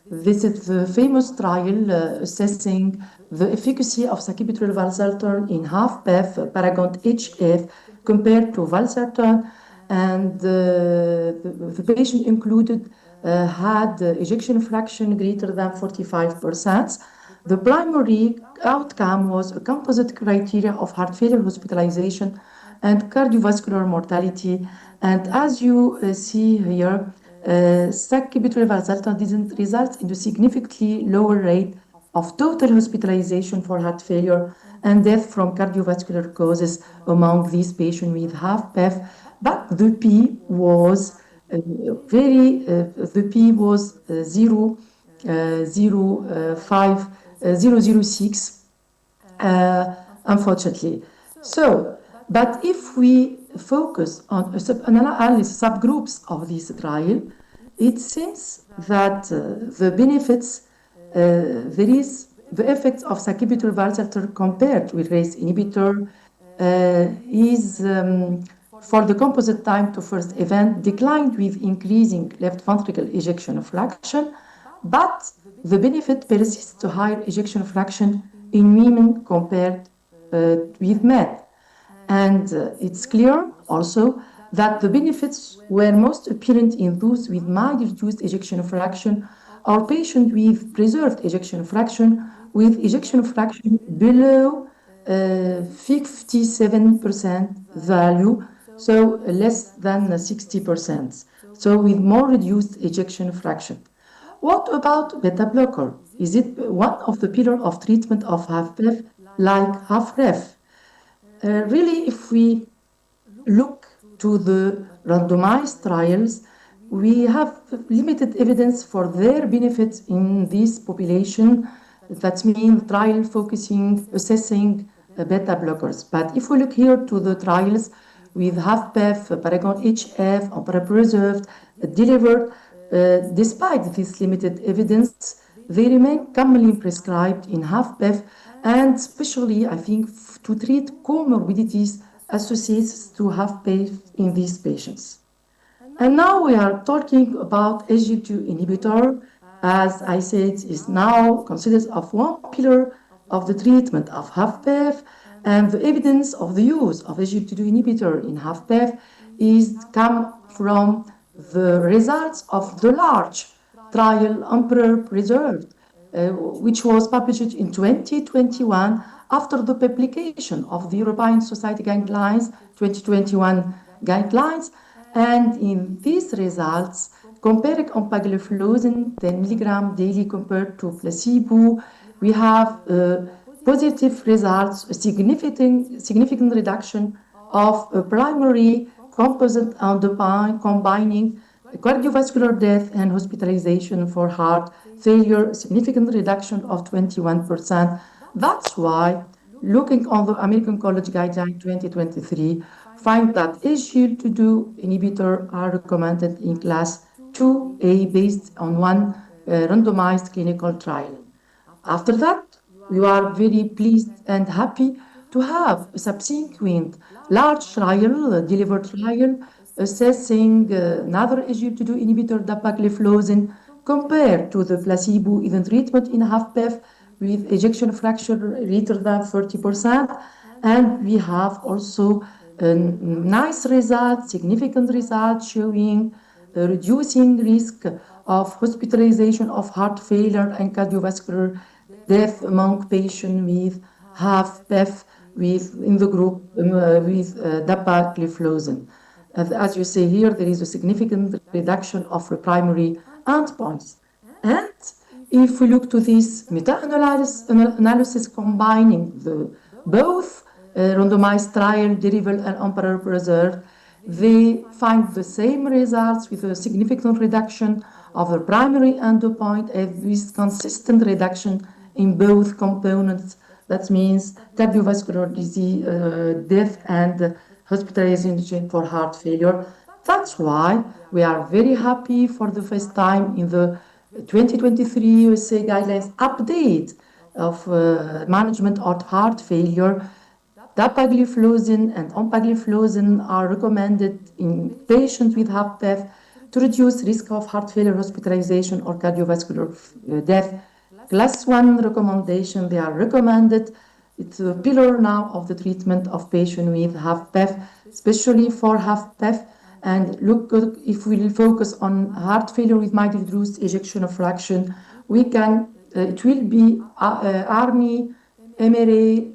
this is the famous trial assessing the efficacy of sacubitril valsartan in HFpEF, Paragon HF, compared to valsartan. And the patient included had ejection fraction greater than 45%. The primary outcome was a composite criteria of heart failure hospitalization and cardiovascular mortality. And as you see here, sacubitril valsartan didn't result in a significantly lower rate of total hospitalization for heart failure and death from cardiovascular causes among these patients with HFpEF. But the P was the P was 0.06, unfortunately. So, but if we focus on subgroups of this trial, it seems that the benefits, there is the effects of sacubitril valsartan compared with RACE inhibitor is for the composite time to first event declined with increasing left ventricle ejection fraction, but the benefit persists to higher ejection fraction in women compared with men. And it's clear also that the benefits were most apparent in those with mild reduced ejection fraction or patients with preserved ejection fraction with ejection fraction below 57% value, so less than 60%, so with more reduced ejection fraction. What about beta blocker? Is it one of the pillars of treatment of HFpEF like HFrEF? Really, if we look to the randomized trials, we have limited evidence for their benefits in this population. That means trial focusing, assessing beta blockers. But if we look here to the trials with HFpEF, Paragon HF, or preserved, delivered, despite this limited evidence, they remain commonly prescribed in HFpEF, and especially, I think, to treat comorbidities associated to HFpEF in these patients. And now we are talking about SGLT2 inhibitor, as I said, is now considered as one pillar of the treatment of HFpEF, and the evidence of the use of SGLT2 inhibitor in HFpEF is come from the results of the large trial Emperor Preserved, which was published in 2021 after the publication of the European Society Guidelines 2021 guidelines. And in these results, comparing empagliflozin 10 mg daily compared to placebo, we have positive results, a significant reduction of a primary composite endpoint combining cardiovascular death and hospitalization for heart failure, significant reduction of 21%. That's why, looking on the American College Guideline 2023, find that SGLT2 inhibitor are recommended in class 2A based on one randomized clinical trial. After that, we are very pleased and happy to have a subsequent large trial, delivered trial, assessing another SGLT2 inhibitor, dapagliflozin, compared to the placebo in treatment in HFpEF with ejection fraction greater than 30%. And we have also a nice result, significant result showing reducing risk of hospitalization of heart failure and cardiovascular death among patients with HFpEF in the group with dapagliflozin. As you see here, there is a significant reduction of the primary endpoints. And if we look to this meta-analysis combining both randomized trial, Derivel and Emperor Preserved, they find the same results with a significant reduction of the primary endpoint and with consistent reduction in both components. That means cardiovascular disease, death, and hospitalization for heart failure. That's why we are very happy for the first time in the 2023 USA Guidelines update of management of heart failure. Dapagliflozin and empagliflozin are recommended in patients with HFpEF to reduce risk of heart failure, hospitalization, or cardiovascular death. Class 1 recommendation, they are recommended. It's a pillar now of the treatment of patients with HFpEF, especially for HFpEF. And look, if we focus on heart failure with mildly reduced ejection fraction, we can, it will be ARNI, MRA,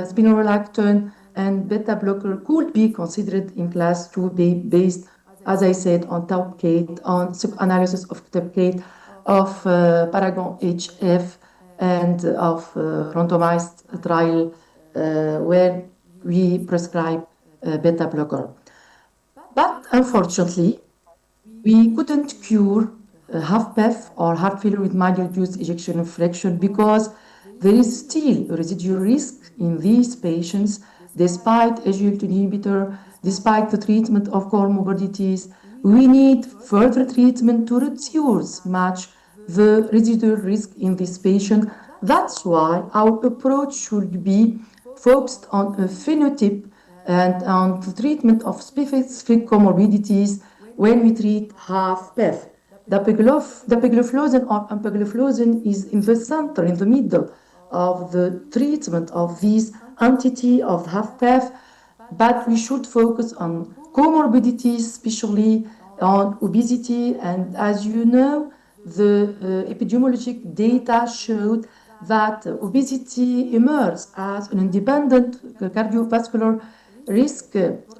spironolactone, and beta blocker could be considered in class 2B based, as I said, on TAPCATE, on sub-analysis of TAPCATE, of Paragon HF, and of randomized trial where we prescribe beta blocker. But unfortunately, we couldn't cure HFpEF or heart failure with mildly reduced ejection fraction because there is still a residual risk in these patients despite SGLT2 inhibitor, despite the treatment of comorbidities. We need further treatment to reduce much the residual risk in this patient. That's why our approach should be focused on a phenotype and on the treatment of specific comorbidities when we treat HFpEF. Dapagliflozin or empagliflozin is in the center, in the middle of the treatment of this entity of HFpEF, but we should focus on comorbidities, especially on obesity. And as you know, the epidemiologic data showed that obesity emerges as an independent cardiovascular risk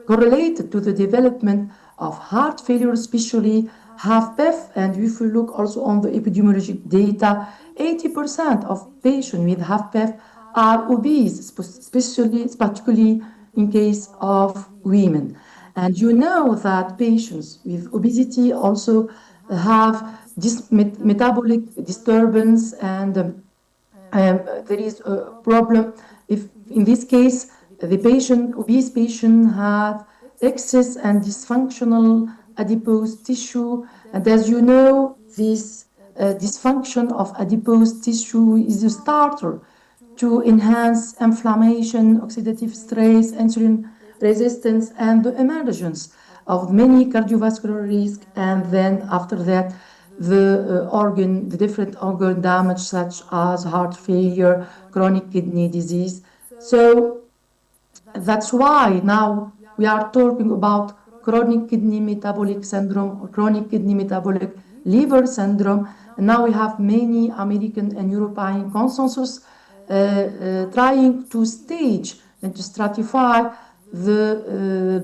correlated to the development of heart failure, especially HFpEF. And if we look also on the epidemiologic data, 80% of patients with HFpEF are obese, particularly in case of women. And you know that patients with obesity also have this metabolic disturbance, and there is a problem if, in this case, the obese patient has excess and dysfunctional adipose tissue. And as you know, this dysfunction of adipose tissue is a starter to enhance inflammation, oxidative stress, insulin resistance, and the emergence of many cardiovascular risks. And then after that, the different organ damage such as heart failure, chronic kidney disease. So that's why now we are talking about chronic kidney metabolic syndrome or chronic kidney metabolic liver syndrome. And now we have many American and European consensus trying to stage and to stratify the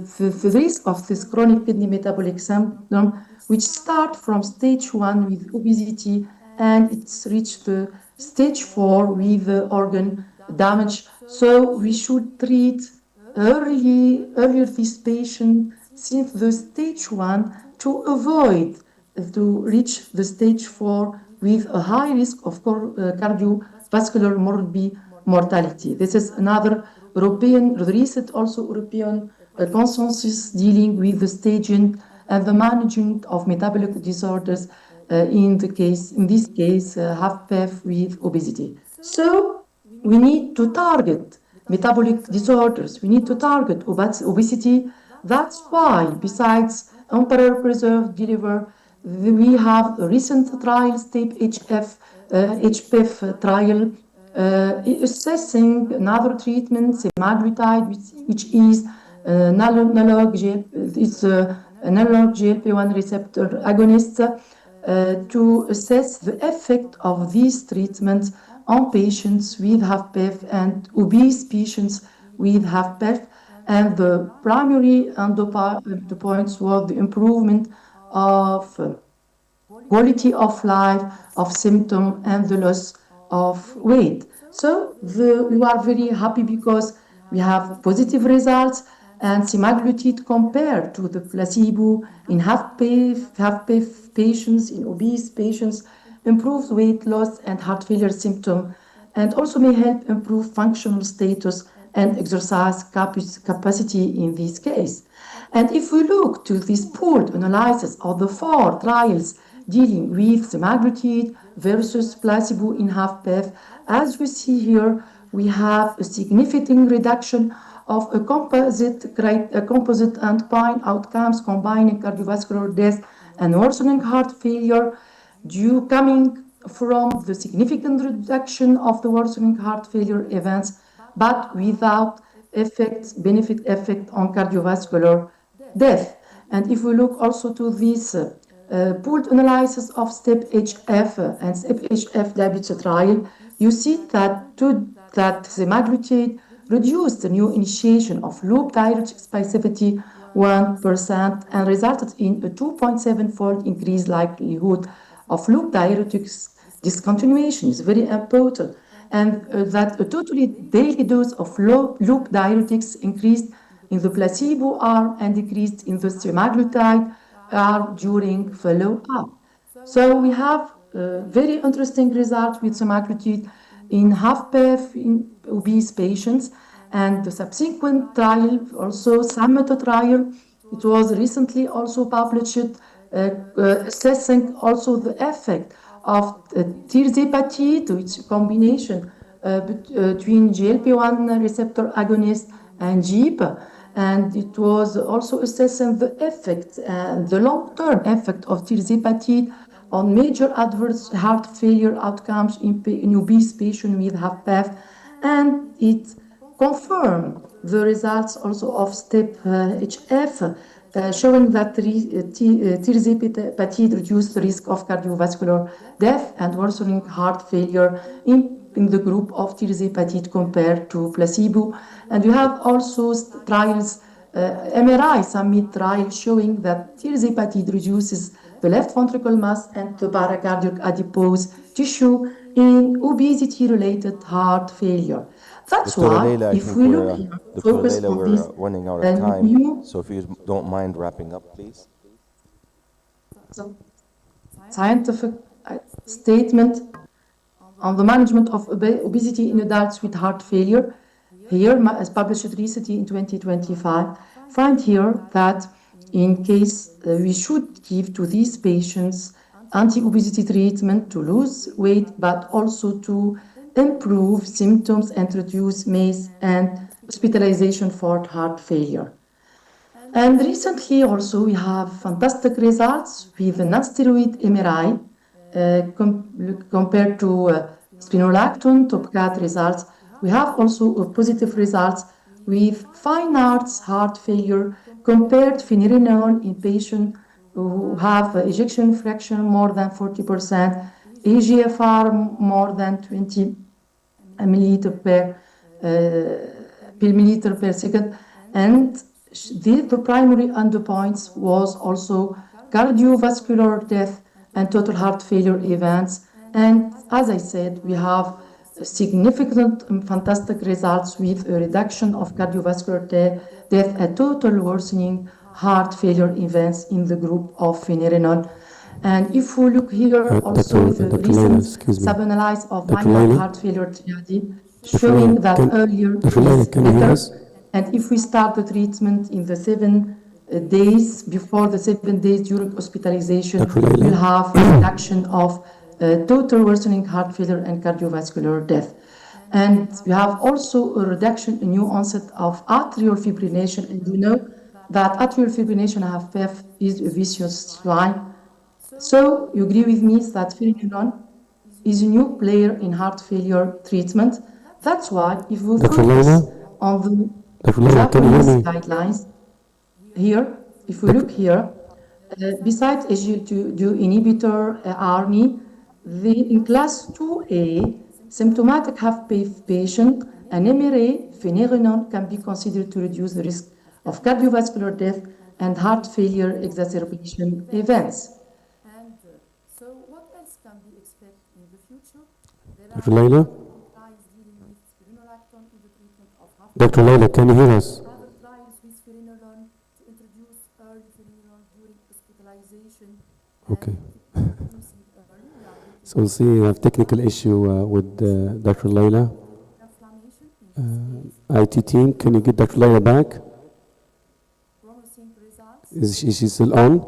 risk of this chronic kidney metabolic syndrome, which start from stage 1 with obesity, and it's reached the stage 4 with organ damage. So we should treat earlier this patient since the stage 1 to avoid to reach the stage 4 with a high risk of cardiovascular mortality. This is another recent European consensus dealing with the staging and the management of metabolic disorders, in this case, HFpEF with obesity. So we need to target metabolic disorders. We need to target obesity. That's why, besides Emperor Preserve Deliver, we have a recent trial, HFpEF trial, assessing another treatment, semaglutide, which is an analog GLP-1 receptor agonist, to assess the effect of these treatments on patients with HFpEF and obese patients with HFpEF. And the primary endpoints were the improvement of quality of life, of symptom, and the loss of weight. So we are very happy because we have positive results, and semaglutide compared to the placebo in HFpEF patients, in obese patients, improves weight loss and heart failure symptom, and also may help improve functional status and exercise capacity in this case. And if we look to this pooled analysis of the 4 trials dealing with semaglutide versus placebo in HFpEF, as we see here, we have a significant reduction of a composite endpoint outcomes combining cardiovascular death and worsening heart failure, coming from the significant reduction of the worsening heart failure events, but without benefit effect on cardiovascular death. And if we look also to this pooled analysis of STEP-HF and STEP-HF diabetes trial, you see that semaglutide reduced the new initiation of loop diuretics by 71% and resulted in a 2.7-fold increased likelihood of loop diuretics discontinuation. Is very important. And that a totally daily dose of loop diuretics increased in the placebo arm and decreased in the semaglutide arm during follow-up. So we have very interesting results with semaglutide in HFpEF in obese patients. And the subsequent trial, also Summit trial, it was recently also published, assessing also the effect of tirzepatide, which is a combination between GLP-1 receptor agonist and GIP. And it was also assessing the effect, the long-term effect of tirzepatide on major adverse heart failure outcomes in obese patients with HFpEF. And it confirmed the results also of STEP-HF, showing that tirzepatide reduced the risk of cardiovascular death and worsening heart failure in the group of tirzepatide compared to placebo. And we have also trials, MRI Summit trial, showing that tirzepatide reduces the left ventricle mass and the paracardiac adipose tissue in obesity-related heart failure. That's Dr. why, Leila, I if think we we're, look here, Dr. focus Leila, on we're this running out of time. new So if you don't mind wrapping up, please. scientific statement on the management of obesity in adults with heart failure, here, as published recently in 2025, find here that in case we should give to these patients anti-obesity treatment to lose weight, but also to improve symptoms and reduce MACE and hospitalization for heart failure. And recently also we have fantastic results with the non-steroid MRI compared to spironolactone, TopCat results. We have also positive results with fine arts heart failure compared finerenone in patients who have ejection fraction more than 40%, eGFR more than 20 milliliter per milliliter per second, and the primary endpoints was also cardiovascular death and total heart failure events. And as I said, we have significant and fantastic results with a reduction of cardiovascular death and total worsening heart failure events in the group of finerenone. And if we look here also with the recent sub-analysis of minor heart failure triad, showing that earlier is better. And if we start the treatment in the 7 days, before the 7 days during hospitalization, we'll have a reduction of total worsening heart failure and cardiovascular death. And we have also a reduction in new onset of atrial fibrillation. And you know that atrial fibrillation HFpEF is a vicious line. So you agree with me that finerenone is a new player in heart failure treatment. That's why if we focus on the Japanese guidelines, here, if we look here, besides SGLT2 inhibitor, ARNI, in class 2A, symptomatic HFpEF patient, an MRA, finerenone can be considered to reduce the risk of cardiovascular death and heart failure exacerbation events. And so what else can we expect in the future? Dr. Leila? Dr. Leila, can you hear us? Other trials with finerenone to introduce early finerenone during hospitalization. Okay. So we'll see we have technical issue with Dr. Leila. IT team, can you get Dr. Leila back? Promising results. Is she still on?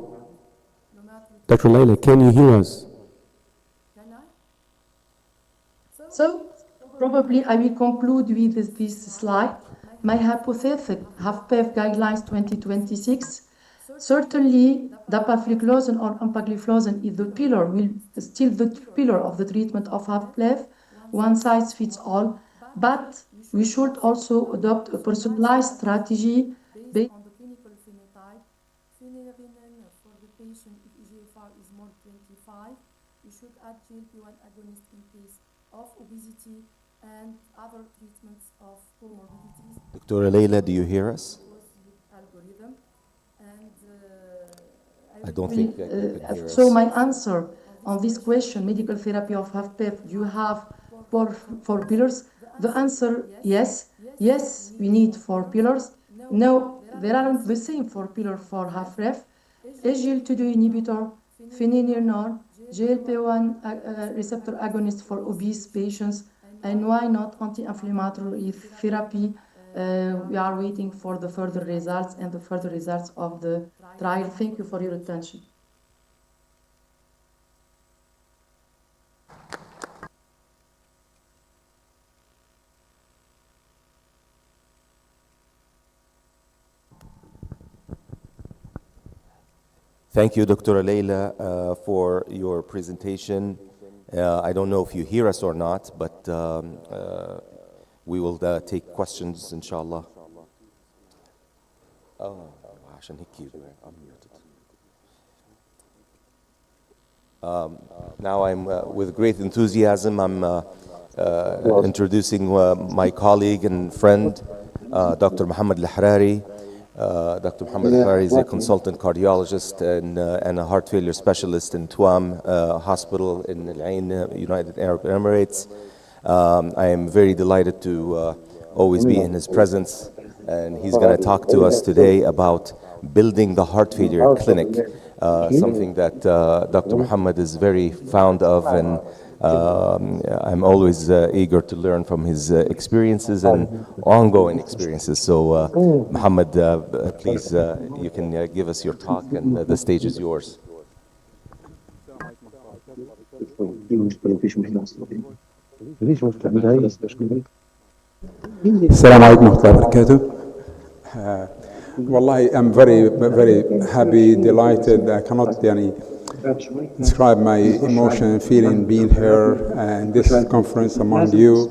Dr. Leila, can you hear us? Can I? So probably I will conclude with this slide. My hypothesis, HFpEF guidelines 2026, certainly dapagliflozin or empagliflozin is the pillar, will still the pillar of the treatment of HFpEF, one size fits all, but we should also adopt a personalized strategy based On the clinical phenotype, finerenone for the patient if eGFR is more than 25, you should add GLP-1 agonist in case of obesity and other treatments of comorbidities. Dr. Leila, do you hear us? Algorithm. And I don't think you can hear us. So my answer on this question, medical therapy of HFpEF, do you have four pillars? The answer, yes. Yes, we need 4 pillars. No, there aren't the same 4 pillars for HFrEF. SGLT2 inhibitor, finerenone, GLP-1 receptor agonist for obese patients, and why not anti-inflammatory therapy? We are waiting for the further results and the further results of the trial. Thank you for your attention. Thank you, Dr. Leila, for your presentation. I don't know if you hear us or not, but we will take questions, inshallah. عشان هيك Now I'm with great enthusiasm. I'm introducing my colleague and friend, Dr. Mohammed Al-Harari, Dr. Mohammed Al is a consultant cardiologist and a heart failure specialist in Tuam Hospital in Al United Arab Emirates. I am very delighted to always be in his presence, and he's going to talk to us today about building the heart failure clinic, something that Dr. Mohammed is very fond of, and I'm always eager to learn from his experiences and ongoing experiences. So, Mohammed, please, you can give us your talk, and the stage is yours. السلام عليكم ورحمة الله وبركاته. Wallahi, I'm very, very happy, delighted. I cannot describe my emotion and feeling being here in this conference among you.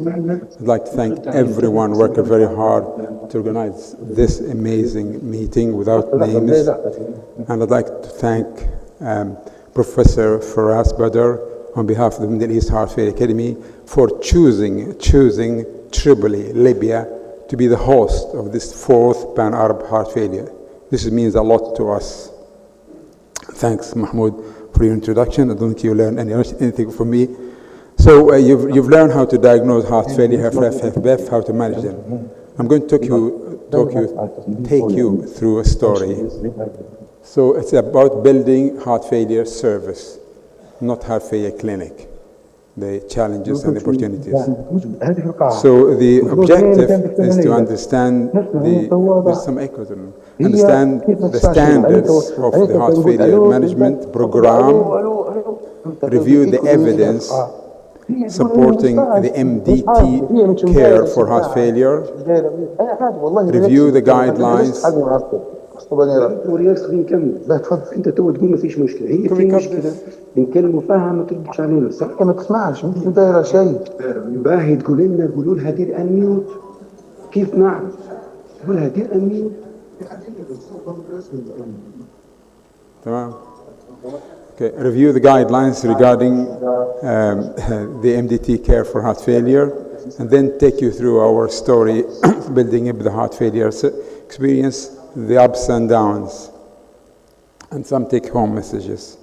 I'd like to thank everyone working very hard to organize this amazing meeting without names. And I'd like to thank Professor Faraz Badr on behalf of the Middle East Heart Failure Academy for choosing Tripoli, Libya, to be the host of this 4th Pan-Arab heart failure. This means a lot to us. Thanks, Mahmoud, for your introduction. I don't think you learned anything from me. So you've learned how to diagnose heart failure, HFpEF, how to manage them. I'm going to take you through a story. So it's about building heart failure service, not heart failure clinic, the challenges and the opportunities. So the objective is to understand there's some echoes, understand the standards of the heart failure management program, review the evidence supporting the MDT care for heart failure, review the guidelines. ورياض بنكمل لا تفضل انت تقول ما فيش مشكله هي في مشكله بنكلمه فاهم ما تردش علينا صح ما تسمعش مش دايره شيء باهي قولوا لها دير انميوت كيف نعرف قولها دير انميوت تمام. Okay, review the guidelines regarding the MDT care for heart failure, and then take you through our story building up the heart failure experience, the ups and downs, and some take-home messages.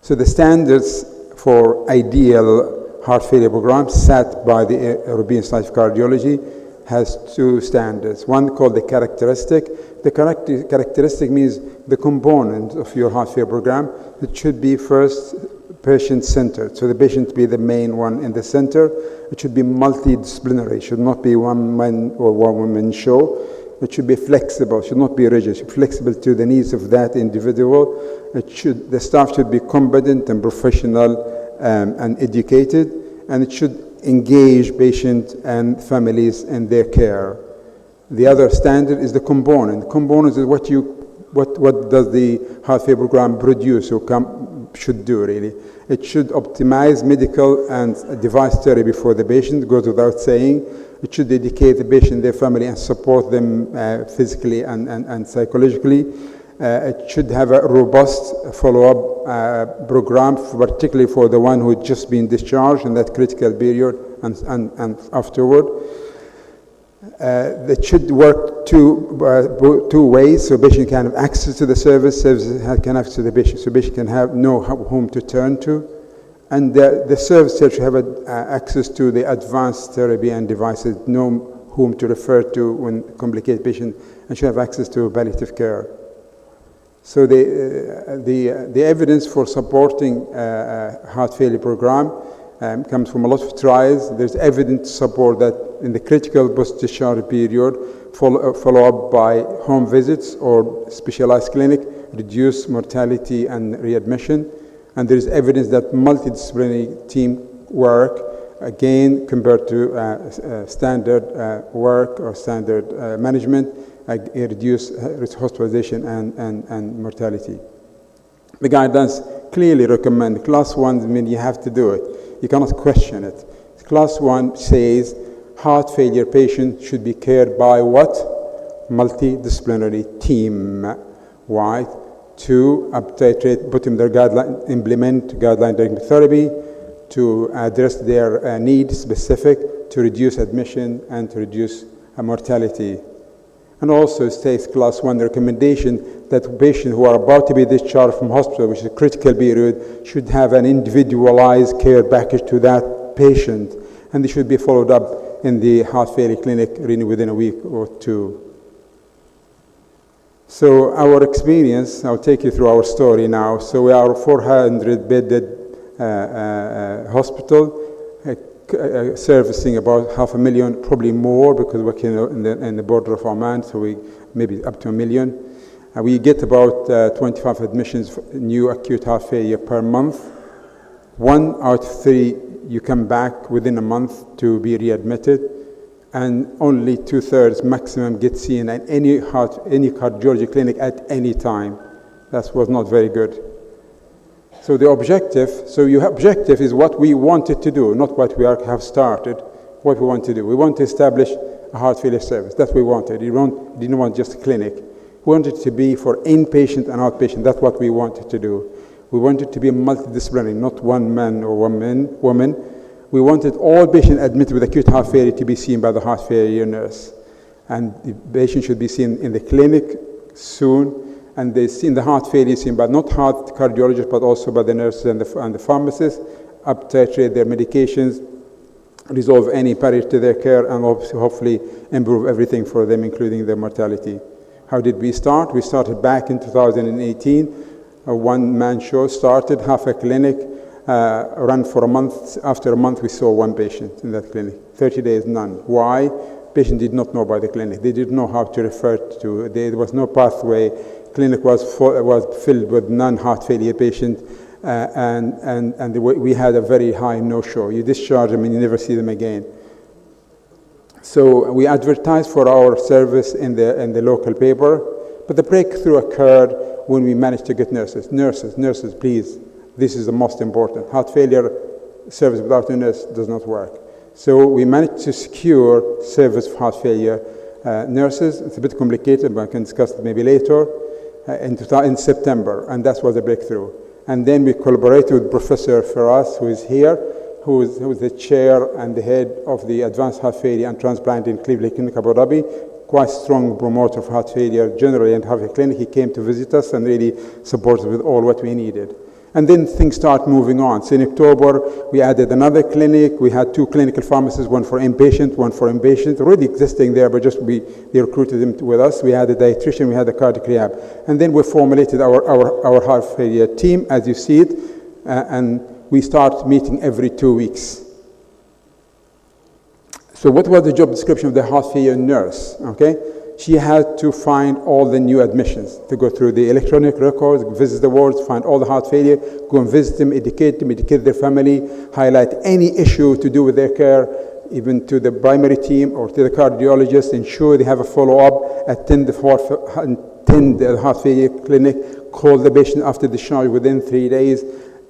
So the standards for ideal heart failure program set by the European Society of Cardiology has 2 standards. One called the characteristic. The characteristic means the component of your heart failure program. It should be first patient-centered, so the patient be the main one in the center. It should be multidisciplinary. It should not be one man or one woman show. It should be flexible, it should not be rigid, it should be flexible to the needs of that individual. The staff should be competent and professional and educated, and it should engage patients and families in their care. The other standard is the component. Components is what does the heart failure program produce or should do really. It should optimize medical and device therapy for the patient, goes without saying. It should dedicate the patient, their family, and support them physically and psychologically. It should have a robust follow-up program, particularly for the one who had just been discharged in that critical period and afterward. It should work two ways, so patient can have access to the services can have access to the patient, so patient can know whom to turn to. And the service should have access to the advanced therapy and devices, know whom to refer to when complicated patient, and should have access to palliative care. So the evidence for supporting heart failure program comes from a lot of trials. There's evidence to support that in the critical post-discharge period, follow up by home visits or specialized clinic, reduce mortality and readmission. And there is evidence that multidisciplinary team work, again, compared to standard work or standard management, reduce hospitalization and mortality. The guidelines clearly recommend class 1 means you have to do it. You cannot question it. Class 1 says heart failure patient should be cared by what? Multidisciplinary team. Why? To uptitrate, put in their guideline, implement guideline therapy, to address their needs specific, to reduce admission and to reduce mortality. And also states class 1 recommendation that patients who are about to be discharged from hospital, which is a critical period, should have an individualized care package to that patient. And they should be followed up in the heart failure clinic really within a week or two. So our experience, I'll take you through our story now. So we are a 400-bedded hospital, servicing about 500,000, probably more, because we're in the border of Oman, so we maybe up to 1 million. We get about 25 admissions, new acute heart failure per month. 1 out of 3, you come back within a month to be readmitted, and only 2/3 maximum get seen at any cardiology clinic at any time. That was not very good. So the objective, your objective is what we wanted to do, not what we have started, what we want to do. We want to establish a heart failure service. That's what we wanted. We didn't want just a clinic. We wanted it to be for inpatient and outpatient. That's what we wanted to do. We wanted to be multidisciplinary, not one man or woman. We wanted all patients admitted with acute heart failure to be seen by the heart failure nurse. And the patient should be seen in the clinic soon, and they see the heart failure seen by not heart cardiologists, but also by the nurses and the pharmacists, uptitrate their medications, resolve any barrier to their care, and hopefully improve everything for them, including their mortality. How did we start? We started back in 2018. A one-man show started, half a clinic, ran for a month. After a month, we saw 1 patient in that clinic. 30 days, none. Why? Patient did not know about the clinic. They didn't know how to refer to. There was no pathway. Clinic was filled with non-heart failure patients, and we had a very high no-show. You discharge them and you never see them again. So we advertised for our service in the local paper, but the breakthrough occurred when we managed to get nurses. Nurses, please. This is the most important. Heart failure service without a nurse does not work. So we managed to secure service for heart failure nurses. It's a bit complicated, but I can discuss it maybe later. In September, and that was a breakthrough. And then we collaborated with Professor Firas, who is here, who is the chair and the head of the Advanced Heart Failure and Transplant in Cleveland Clinic, Abu Dhabi, quite strong promoter of heart failure generally and heart failure clinic. He came to visit us and really supported with all what we needed. And then things start moving on. So in October, we added another clinic. We had 2 clinical pharmacists, one for inpatient, one for inpatient, already existing there, but they recruited them with us. We had a dietitian, we had a cardiac rehab. And then we formulated our heart failure team, as you see it, and we start meeting every 2 weeks. So what was the job description of the heart failure nurse? Okay. She had to find all the new admissions, to go through the electronic records, visit the wards, find all the heart failure, go and visit them, educate their family, highlight any issue to do with their care, even to the primary team or to the cardiologist, ensure they have a follow-up, attend the heart failure clinic, call the patient after discharge within 3 days,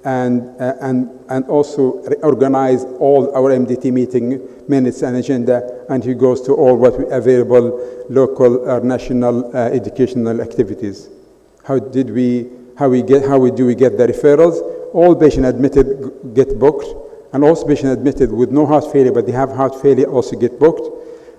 and also organize all our MDT meeting minutes and agenda, and he goes to all what available local or national educational activities. How do we get the referrals? All patients admitted get booked, and also patients admitted with no heart failure but they have heart failure also get booked.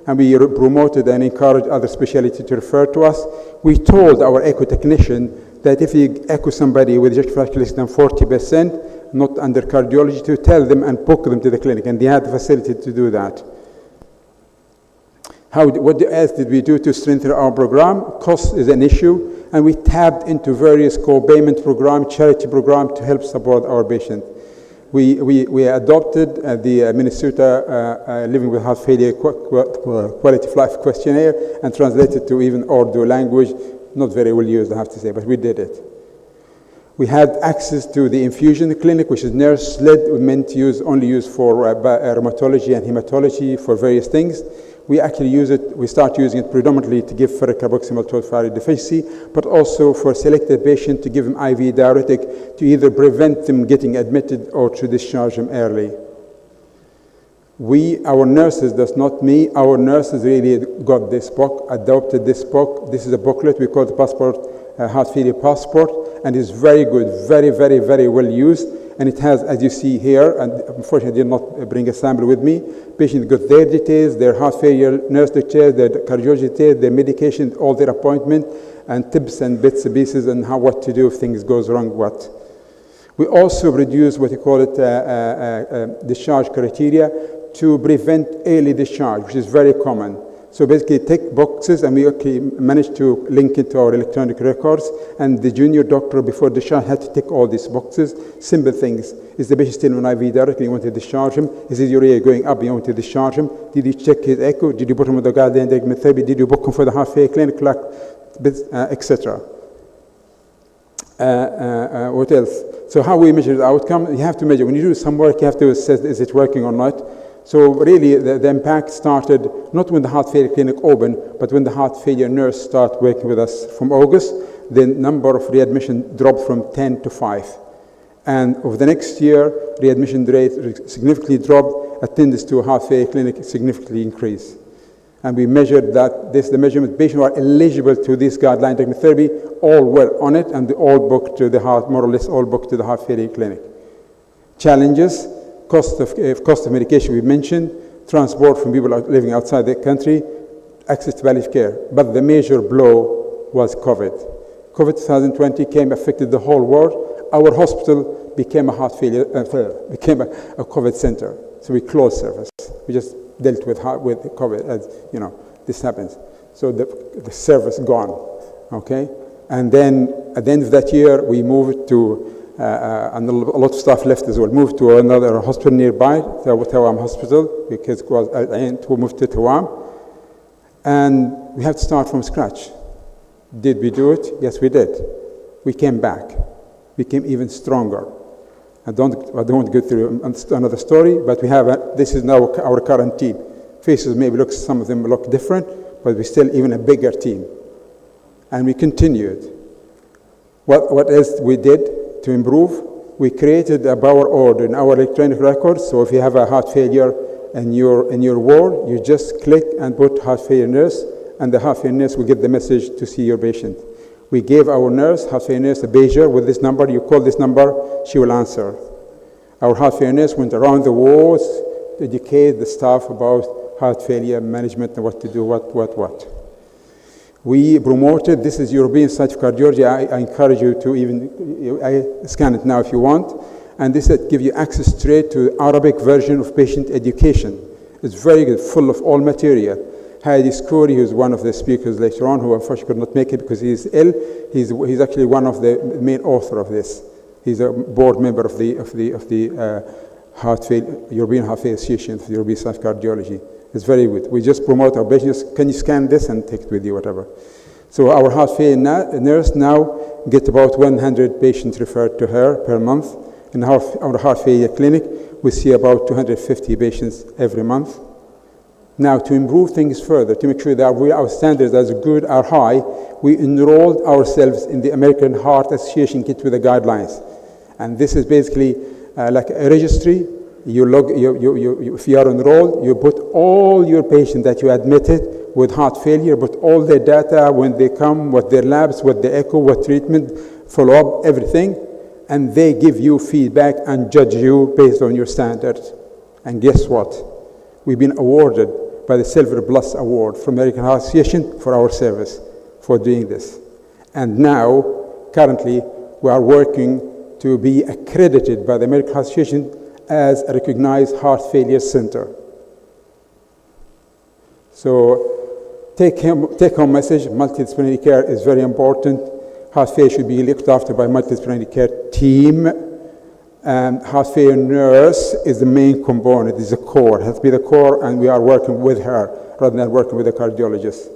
And we promoted and encouraged other specialties to refer to us. We told our echo technician that if you echo somebody with ejection fraction less than 40%, not under cardiology, to tell them and book them to the clinic, and they had the facility to do that. What else did we do to strengthen our program? Cost is an issue, and we tapped into various co-payment programs, charity programs to help support our patients. We adopted the Minnesota Living with Heart Failure Quality of Life questionnaire and translated to even Urdu language. Not very well used, I have to say, but we did it. We had access to the infusion clinic, which is nurse-led, only used for rheumatology and hematology for various things. We actually we start using it predominantly to give ferric carboxymal phosphate deficiency, but also for selected patients to give them IV diuretic to either prevent them getting admitted or to discharge them early. Our nurses, that's not me, our nurses really got this book, adopted this book. This is a booklet we call the Passport, Heart Failure Passport, and it's very good, very, very, very well used. and it has, as you see here, and unfortunately I did not bring a sample with me, patients got their details, their heart failure nurse details, their cardiology details, their medication, all their appointment, and tips and bits and pieces on how what to do if things goes wrong, what. We also reduce what you call it discharge criteria to prevent early discharge, which is very common. So basically tick boxes, and we actually managed to link it to our electronic records, and the junior doctor before discharge had to tick all these boxes. Simple things. Is the patient still on IV directly? You want to discharge him? Is his urea going up? You want to discharge him? Did you check his echo? Did you put him on the guideline diagnostic therapy? Did you book him for the heart failure clinic, etc.? What else? So how we measure the outcome? You have to measure. When you do some work, you have to assess, is it working or not? So really, the impact started not when the heart failure clinic opened, but when the heart failure nurse started working with us from August. The number of readmission dropped from 10 to 5. And over the next year, readmission rate significantly dropped, attendance to a heart failure clinic significantly increased. And we measured that, the measurement, patients who are eligible to this guideline diagnostic therapy, all were on it, and they all booked to the heart, more or less all booked to the heart failure clinic. Challenges. Cost of medication we mentioned, transport from people living outside the country, access to palliative care. But the major blow was COVID. COVID 2020 came, affected the whole world. Our hospital became a heart failure, became a COVID center. So we closed service. We just dealt with COVID, as you know, this happens. So the service gone, okay? And then at the end of that year, we moved to and a lot of staff left as well. Moved to another hospital nearby, Tawam Hospital, because it was we moved to Tawam. And we have to start from scratch. Did we do it? Yes, we did. We came back. We came even stronger. I don't want to go through another story, but we have this is now our current team. Faces maybe some of them look different, but we're still even a bigger team. And we continued. What else we did to improve? We created a power order in our electronic records. So if you have a heart failure in your ward, you just click and put heart failure nurse, and the heart failure nurse will get the message to see your patient. We gave our nurse, heart failure nurse, a pager with this number. You call this number, she will answer. Our heart failure nurse went around the wards to educate the staff about heart failure management and what to do, what. We promoted, this is European Society of Cardiology. I encourage you to I scan it now if you want. And this gives you access straight to the Arabic version of patient education. It's very good, full of all material. Hadi Skouri, who's one of the speakers later on, who unfortunately could not make it because he's ill, he's actually one of the main author of this. He's a board member of the European Heart Failure Association of the European Society of Cardiology. It's very good. We just promote our patients. Can you scan this and take it with you, whatever. So our heart failure nurse now get about 100 patients referred to her per month. In our heart failure clinic, we see about 250 patients every month. Now, to improve things further, to make sure that our standards are good, are high, we enrolled ourselves in the American Heart Association kit with the guidelines. And this is basically like a registry. If you are enrolled, you put all your patients that you admitted with heart failure, put all their data when they come, what their labs, what the echo, what treatment, follow up, everything, and they give you feedback and judge you based on your standards. And guess what? We've been awarded by the Silver Plus Award from the American Heart Association for our service for doing this. And now, currently, we are working to be accredited by the American Heart Association as a recognized heart failure center. So take-home message, multidisciplinary care is very important. Heart failure should be looked after by a multidisciplinary care team. And heart failure nurse is the main component, is the core. It has to be the core, and we are working with her rather than working with the cardiologist.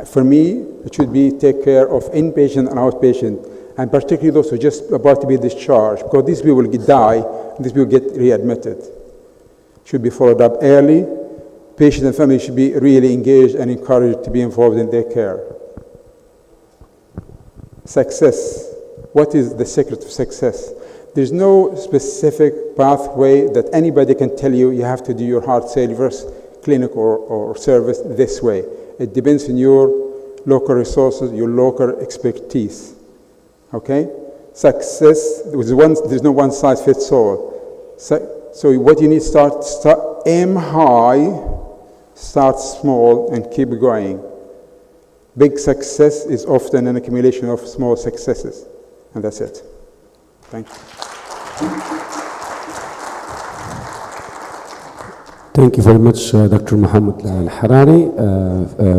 For me, it should be take care of inpatient and outpatient, and particularly those who are just about to be discharged, because these people will die, and these people get readmitted. Should be followed up early. Patient and family should be really engaged and encouraged to be involved in their care. Success. What is the secret of success? There's no specific pathway that anybody can tell you have to do your heart failure clinic or service this way. It depends on your local resources, your local expertise. Okay? success, there's no one size fits all. So what you need, start aim high, start small, and keep going. Big success is often an accumulation of small successes. And that's it. Thank you. Thank you very much, Dr. Mohammed Al-Harari.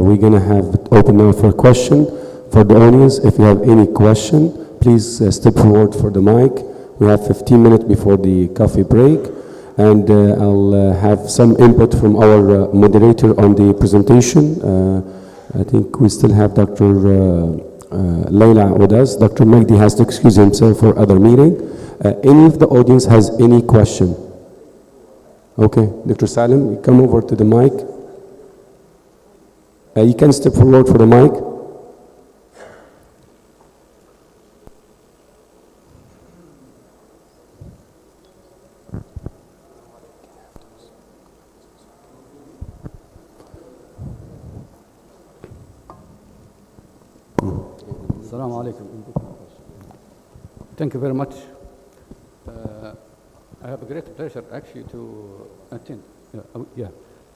We're going to have it open now for a question for the audience. If you have any question, please step forward for the mic. We have 15 minutes before the coffee break. And I'll have some input from our moderator on the presentation. I think we still have Dr. Layla with us. Dr. Magdi has to excuse himself for other meeting. Any of the audience has any question? Okay, Dr. Salim, you come over to the mic. You can step forward for the mic. Assalamu alaikum. Thank you very much. I have a great pleasure actually to attend,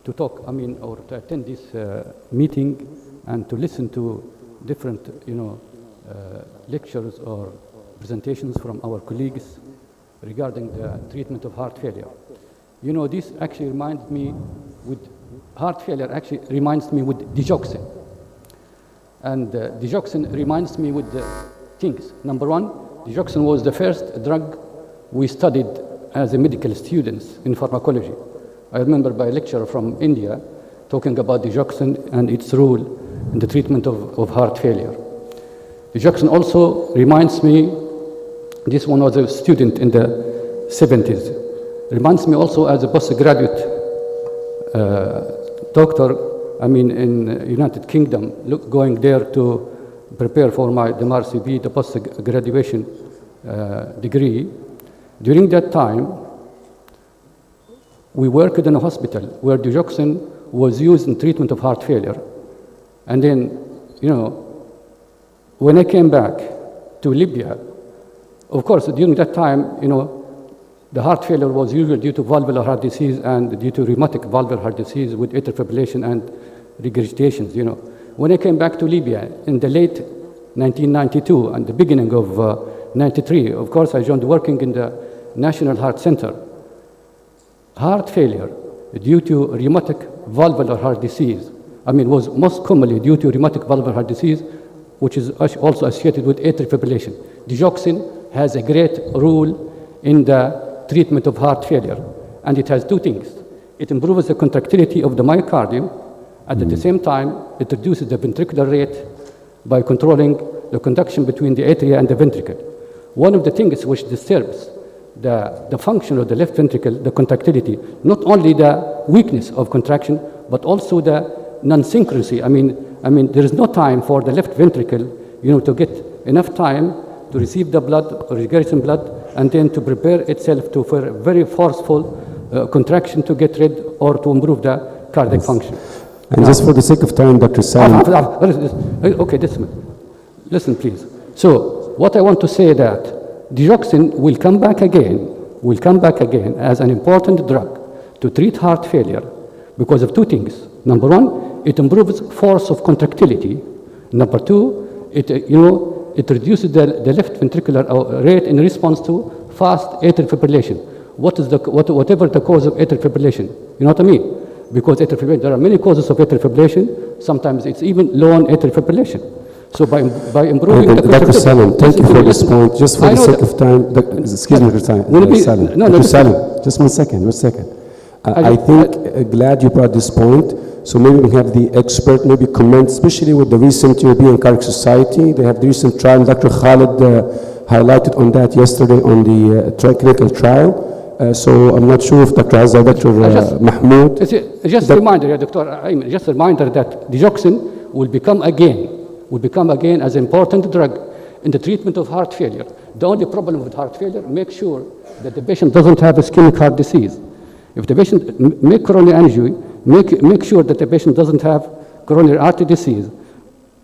to talk, or to attend this meeting and to listen to different, lectures or presentations from our colleagues regarding the treatment of heart failure. This actually reminds me heart failure actually reminds me with digoxin. And digoxin reminds me with things. Number one, digoxin was the first drug we studied as a medical students in pharmacology. I remember by a lecturer from India talking about digoxin and its role in the treatment of heart failure. Digoxin also reminds me, this one was a student in the 70s, reminds me also as a postgraduate doctor, in United Kingdom, going there to prepare for my DMRCB, the post-graduation degree. During that time, we worked in a hospital where digoxin was used in treatment of heart failure. And then, when I came back to Libya, of course, during that time, the heart failure was usually due to valvular heart disease and due to rheumatic valvular heart disease with atrial fibrillation and regurgitations, When I came back to Libya in the late 1992 and the beginning of 93, of course, I joined working in the National Heart Center. Heart failure due to rheumatic valvular heart disease, was most commonly due to rheumatic valvular heart disease, which is also associated with atrial fibrillation. Digoxin has a great role in the treatment of heart failure, and it has two things. It improves the contractility of the myocardium, and at the same time, it reduces the ventricular rate by controlling the conduction between the atria and the ventricle. One of the things which disturbs the function of the left ventricle, the contractility, not only the weakness of contraction, but also the non-synchronicity. There is no time for the left ventricle, to get enough time to receive the blood, or regurgitation blood, and then to prepare itself for a very forceful contraction to get rid or to improve the cardiac function. And just for the sake of time, Dr. Salim. Okay, listen please. So what I want to say that digoxin will come back again as an important drug to treat heart failure because of two things. Number one, it improves force of contractility. Number two, it reduces the left ventricular rate in response to fast atrial fibrillation. Whatever the cause of atrial fibrillation, you know what I mean? Because atrial fibrillation, there are many causes of atrial fibrillation. Sometimes it's even low on atrial fibrillation. So by improving the Dr. Salim, thank you for this point. Just for the sake of time, excuse me, Dr. Salim. Dr. Salim, just one second. I think glad you brought this point. So maybe we have the expert maybe comment, especially with the recent Libyan Cardiac Society. They have the recent trial. Dr. Khalid highlighted on that yesterday on the clinical trial. So I'm not sure if Dr. Azza, Dr. Mahmoud. Just a reminder, Dr. Just a reminder that digoxin will become again as an important drug in the treatment of heart failure. The only problem with heart failure, make sure that the patient doesn't have ischemic heart disease. If the patient make coronary angiogram, make sure that the patient doesn't have coronary artery disease.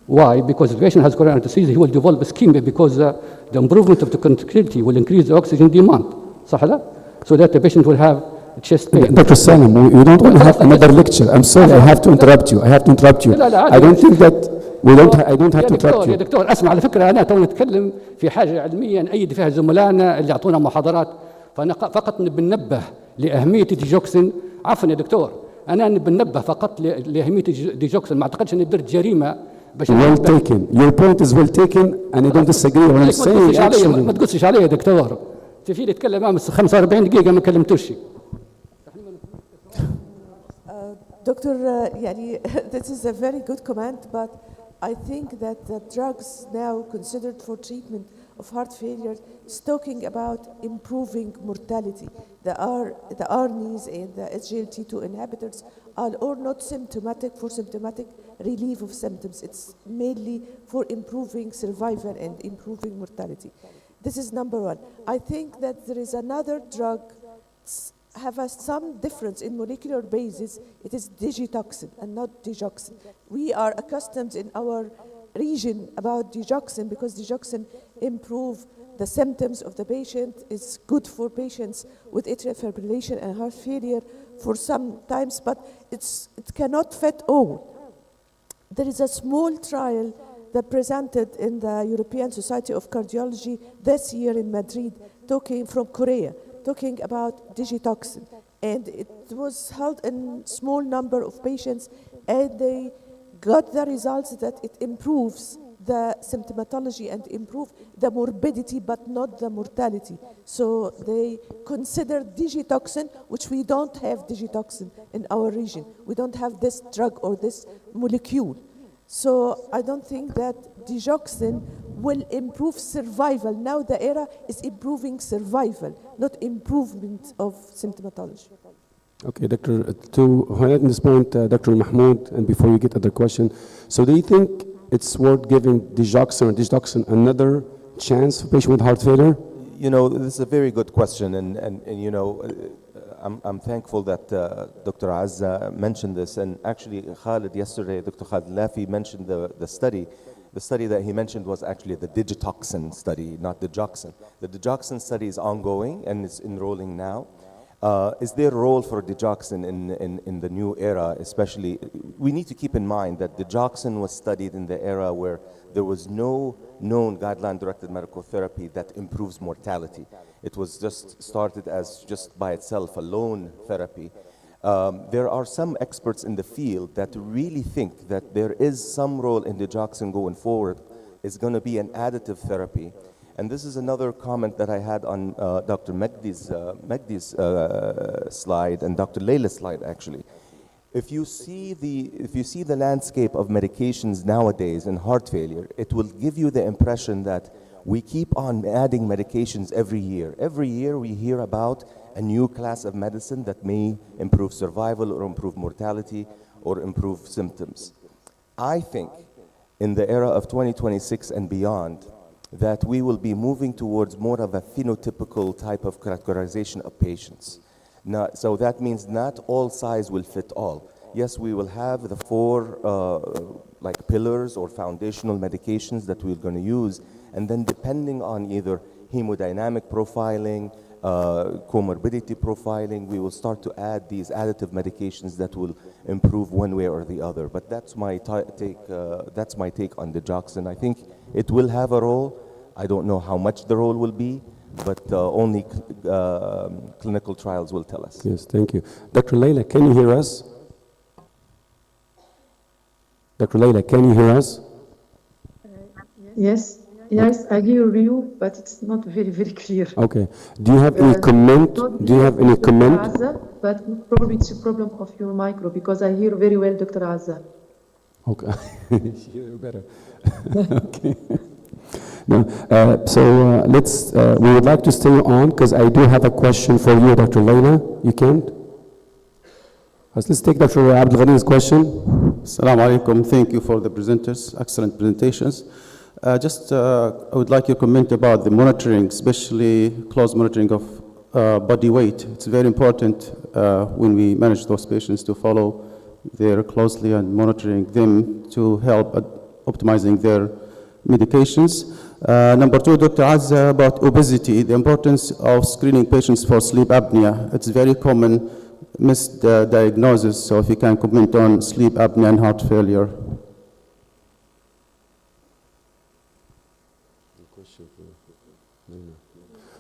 Why? Because the patient has coronary disease, he will develop ischemia because the improvement of the contractility will increase the oxygen demand. صح ده? So that the patient will have chest pain. Dr. Salam, we don't want to have another lecture. I'm sorry, I have to interrupt you. I don't think that I don't have to interrupt you. يا دكتور اسمع، على فكرة أنا تو نتكلم في حاجة علمية نأيد فيها زملائنا اللي يعطونا محاضرات، فأنا فقط بننبه لأهمية الديجوكسين. عفوا يا دكتور، أنا بننبه فقط لأهمية الديجوكسين، ما أعتقدش أن درت جريمة. Well taken. Your point is well taken, and I don't disagree. What I'm saying actually. ما تقصش علي يا دكتور. في يتكلم أمس 45 دقيقة ما كلمتوش. Doctor, this is a very good comment, but I think that the drugs now considered for treatment of heart failure is talking about improving mortality. The ARNIs and the SGLT2 inhibitors are all not symptomatic for symptomatic relief of symptoms. It's mainly for improving survival and improving mortality. This is number one. I think that there is another drug have some difference in molecular basis. It is digitoxin and not digoxin. We are accustomed in our region about digoxin because digoxin improve the symptoms of the patient. It's good for patients with atrial fibrillation and heart failure for some times, but it cannot fit all. There is a small trial that presented in the European Society of Cardiology this year in Madrid, from Korea, talking about digitoxin, and it was held in small number of patients, and they got the results that it improves the symptomatology and improve the morbidity but not the mortality. So they consider digitoxin, which we don't have digitoxin in our region. We don't have this drug or this molecule. So I don't think that digoxin will improve survival. Now the era is improving survival, not improvement of symptomatology. Okay, Doctor, to highlight this point, Dr. Mahmoud, and before you get other question, so do you think it's worth giving digoxin another chance for patients with heart failure? You know, this is a very good question, and you know, I'm thankful that Dr. Azza mentioned this, and actually Khalid yesterday, Dr. Khalid Lafi mentioned the study. The study that he mentioned was actually the digitoxin study, not the digoxin. The digoxin study is ongoing and it's enrolling now. Is there a role for digoxin in the new era, especially? We need to keep in mind that digoxin was studied in the era where there was no known guideline-directed medical therapy that improves mortality. It was just started as just by itself a lone therapy. There are some experts in the field that really think that there is some role in digoxin going forward. It's going to be an additive therapy. And this is another comment that I had on Dr. Megdi's slide and Dr. Layla's slide, actually. If you see the landscape of medications nowadays in heart failure, it will give you the impression that we keep on adding medications every year. Every year we hear about a new class of medicine that may improve survival or improve mortality or improve symptoms. I think in the era of 2026 and beyond, that we will be moving towards more of a phenotypical type of categorization of patients. So that means not all size will fit all. Yes, we will have the four like pillars or foundational medications that we're going to use, and then depending on either hemodynamic profiling, comorbidity profiling, we will start to add these additive medications that will improve one way or the other. But that's my take. That's my take on digoxin. I think it will have a role. I don't know how much the role will be, but only clinical trials will tell us. Yes, thank you. Dr. Layla, can you hear us? Dr. Layla, can you hear us? Yes. Yes, I hear you, but it's not very, very clear. Okay. Do you have any comment? Do you have any comment? Azza, but probably it's a problem of your micro, because I hear very well Dr. Azza. Okay. You better. Okay. No, let's, we would like to stay on, because I do have a question for you, Dr. Layla. You can't? Let's take Dr. Abdul Ghani's question. Assalamu alaikum. Thank you for the presenters. Excellent presentations. I would like your comment about the monitoring, especially close monitoring of body weight. It's very important when we manage those patients to follow very closely and monitoring them to help optimizing their medications. Number two, Dr. Azza, about obesity, the importance of screening patients for sleep apnea. It's very common misdiagnosis, so if you can comment on sleep apnea and heart failure.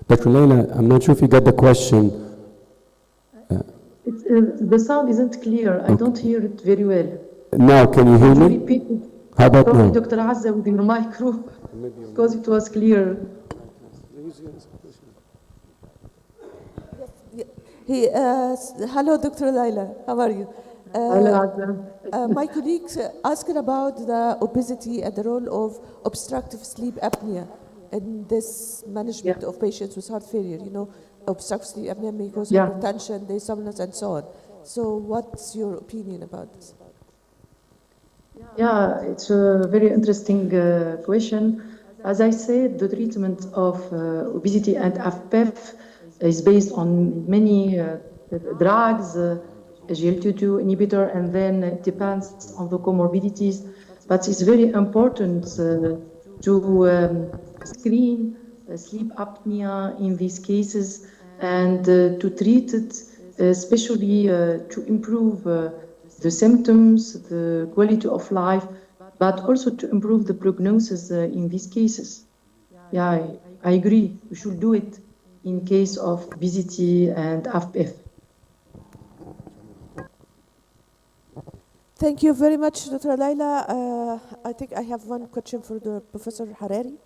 Dr. Leila, I'm not sure if you got the question. The sound isn't clear. I don't hear it very well. Now, can you hear Could you me? repeat it? How about Probably now? Dr. Azza with your micro, because it was clear. Hello, Dr. Laila. How are you? Hello, Azza. My colleagues asked about the obesity and the role of obstructive sleep apnea in this management of patients with heart failure. You know, obstructive sleep apnea may cause hypertension, dysomnolence, and so on. So what's your opinion about this? Yeah, it's a very interesting question. As I said, the treatment of obesity and FPEF is based on many drugs, GLT2 inhibitor, and then it depends on the comorbidities. But it's very important to screen sleep apnea in these cases and to treat it, especially to improve the symptoms, the quality of life, but also to improve the prognosis in these cases. Yeah, I agree. We should do it in case of obesity and FPF. Thank you very much, Dr. Laila. I think I have one question for the Professor Harari.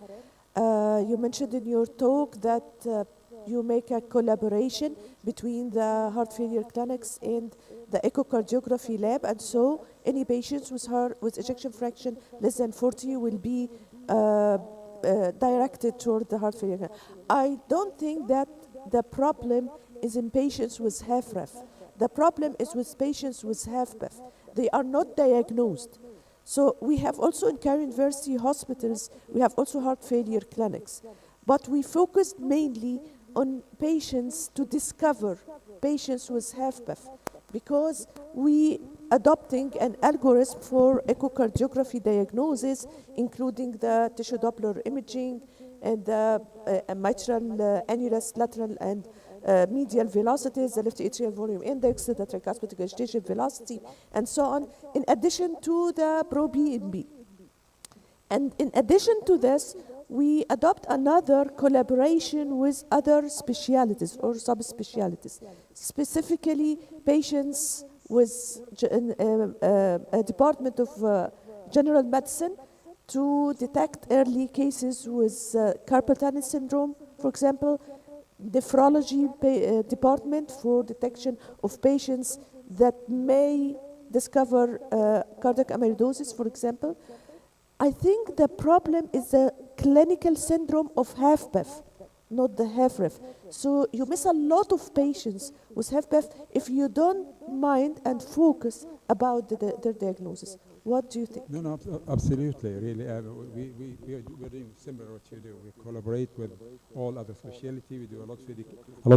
You mentioned in your talk that you make a collaboration between the heart failure clinics and the echocardiography lab, and so any patients with ejection fraction less than 40 will be directed toward the heart failure. I don't think that the problem is in patients with HFrEF. The problem is with patients with HFpEF. They are not diagnosed. So we have also in Cairo University hospitals, we have also heart failure clinics. But we focused mainly on patients to discover patients with HFpEF because we adopting an algorithm for echocardiography diagnosis, including the tissue Doppler imaging and the mitral annulus lateral and medial velocities, the left atrial volume index, the tricuspid regurgitation velocity, and so on, in addition to the pro-BNP. And in addition to this, we adopt another collaboration with other specialties or subspecialties, specifically patients with a department of general medicine to detect early cases with carpal tunnel syndrome, for example, nephrology department for detection of patients that may discover cardiac amyloidosis, for example. I think the problem is the clinical syndrome of HFpEF, not the HFrEF. So you miss a lot of patients with HFpEF if you don't mind and focus about their diagnosis. What do you think? No, absolutely. Really, we're doing similar to what you do. We collaborate with all other specialty. We do a lot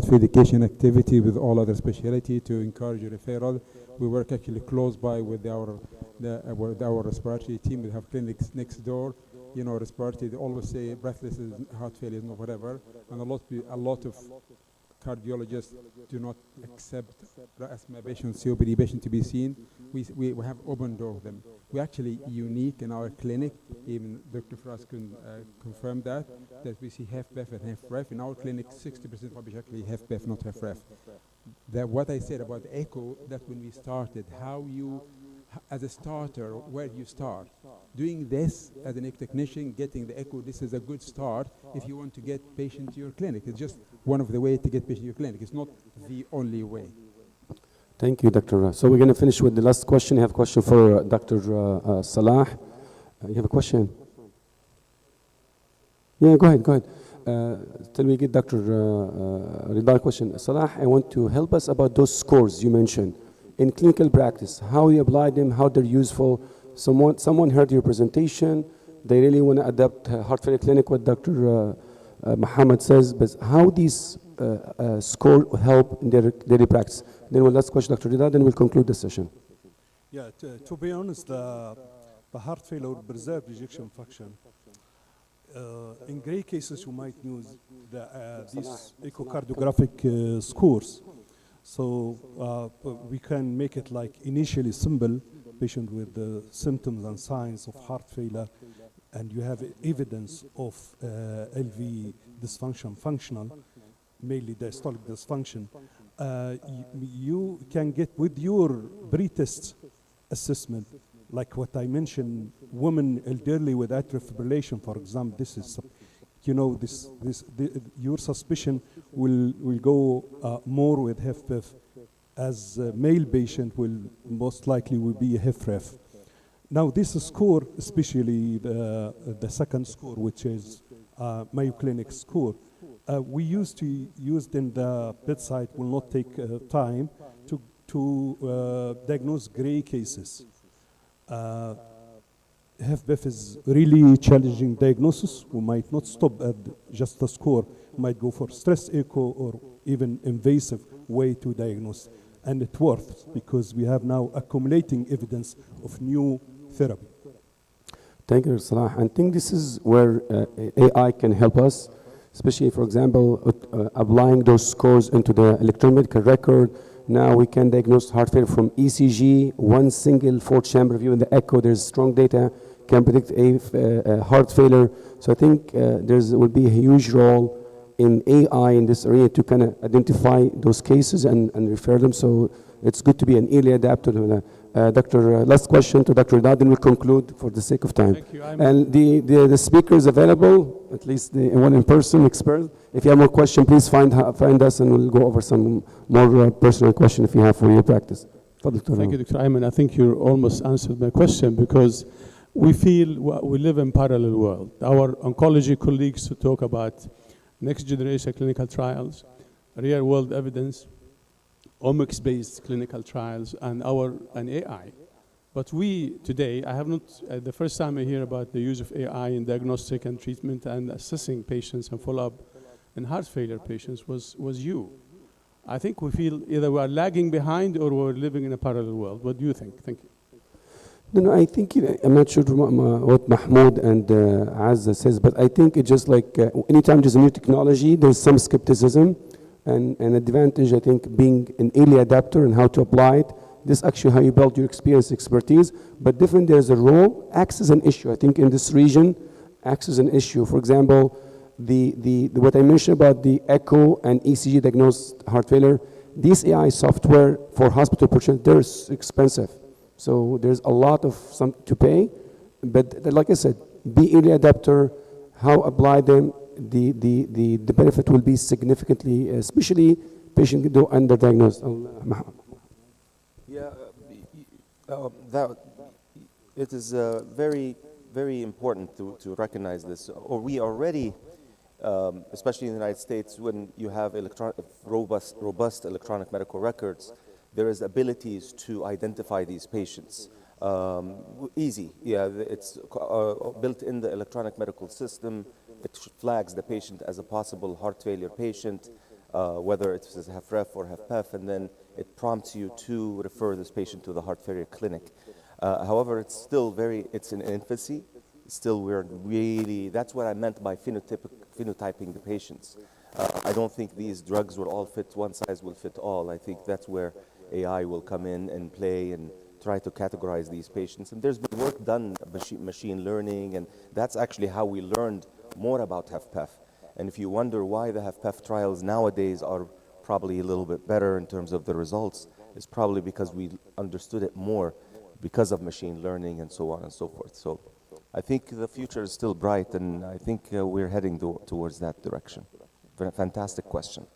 of education activity with all other specialty to encourage referral. We work actually close by with our respiratory team. We have clinics next door. You know, respiratory. They always say breathless is heart failure, no whatever. And a lot of cardiologists do not accept asthma patients, COPD patients to be seen. We have open door with them. We're actually unique in our clinic. Even Dr. Fras can confirm that we see HFpEF and HFrEF. In our clinic, 60% of actually HFpEF, not HFrEF. What I said about the echo, that when we started, how you, as a starter, where do you start? Doing this as an echo technician, getting the echo, this is a good start if you want to get patient to your clinic. It's just one of the ways to get patient to your clinic. It's not the only way. Thank you, Dr. So we're going to finish with the last question. I have a question for Dr. Salah. You have a question? Yeah, go ahead. Till we get Dr. Ridal question. Salah, I want to help us about those scores you mentioned. In clinical practice, how you apply them, how they're useful. Someone heard your presentation. They really want to adapt heart failure clinic, what Dr. Muhammad says, but how these score help in their daily practice. Then we'll last question Dr. Rida, then we'll conclude the session. Yeah, to be honest, the heart failure or preserved ejection fraction. In gray cases, you might use these echocardiographic scores. So we can make it like initially simple, patient with the symptoms and signs of heart failure, and you have evidence of LV dysfunction, functional, mainly diastolic dysfunction. You can get with your pre-test assessment, like what I mentioned, women elderly with atrial fibrillation, for example, this is, you know, your suspicion will go more with HFpEF, as a male patient will most likely will be a HFrEF. Now this score, especially the second score, which is Mayo Clinic score, we used to use in the bedside, will not take time to diagnose gray cases. HFpEF is really challenging diagnosis. We might not stop at just the score, might go for stress echo or even invasive way to diagnose. And it works because we have now accumulating evidence of new therapy. Thank you, Salah. I think this is where AI can help us, especially, for example, applying those scores into the electronic medical record. Now we can diagnose heart failure from ECG, one single 4-chamber view in the echo. There's strong data, can predict a heart failure. So I think there will be a huge role in AI in this area to kind of identify those cases and refer them. So it's good to be an early adapter. Doctor, last question to Dr. Rida, then we'll conclude for the sake of time. Thank you. And the speaker is available, at least the one in person expert. If you have more questions, please find us and we'll go over some more personal questions if you have for your practice. Thank you, Dr. Ayman. I think you almost answered my question because we feel we live in parallel world. Our oncology colleagues to talk about next generation clinical trials, real world evidence, omics-based clinical trials, and AI. But we today, I have not, the first time I hear about the use of AI in diagnostic and treatment and assessing patients and follow-up in heart failure patients was you. I think we feel either we are lagging behind or we're living in a parallel world. What do you think? Thank you. No, I think, I'm not sure what Mahmoud and Azza says, but I think it's just like anytime there's a new technology, there's some skepticism. And an advantage, I think, being an early adapter and how to apply it. This is actually how you build your experience, expertise. But definitely there's a role. Access is an issue. I think in this region, access is an issue. For example, what I mentioned about the echo and ECG diagnosed heart failure, this AI software for hospital patients, they're expensive. So there's a lot of something to pay. But like I said, be early adapter, how apply them. The benefit will be significantly, especially patient though underdiagnosed. Yeah, it is very, very important to recognize this. Or we already, especially in the United States, when you have robust electronic medical records, there is abilities to identify these patients. Easy, yeah, it's built in the electronic medical system. It flags the patient as a possible heart failure patient, whether it's HFrEF or HFpEF, and then it prompts you to refer this patient to the heart failure clinic. However, it's still it's in infancy. Still, that's what I meant by phenotyping the patients. I don't think these drugs will all fit, one size will fit all. I think that's where AI will come in and play and try to categorize these patients. And there's been work done, machine learning, and that's actually how we learned more about HFpEF. And if you wonder why the HFpEF trials nowadays are probably a little bit better in terms of the results, it's probably because we understood it more because of machine learning and so on and so forth. So I think the future is still bright, and I think we're heading towards that direction. Fantastic question.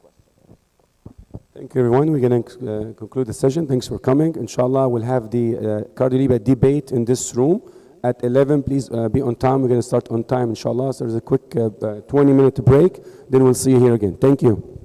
Thank you, everyone. We're going to conclude the session. Thanks for coming. Inshallah, we'll have the cardio debate in this room at 11. Please be on time. We're going to start on time, inshallah. So there's a quick 20-minute break. Then we'll see you here again. Thank you.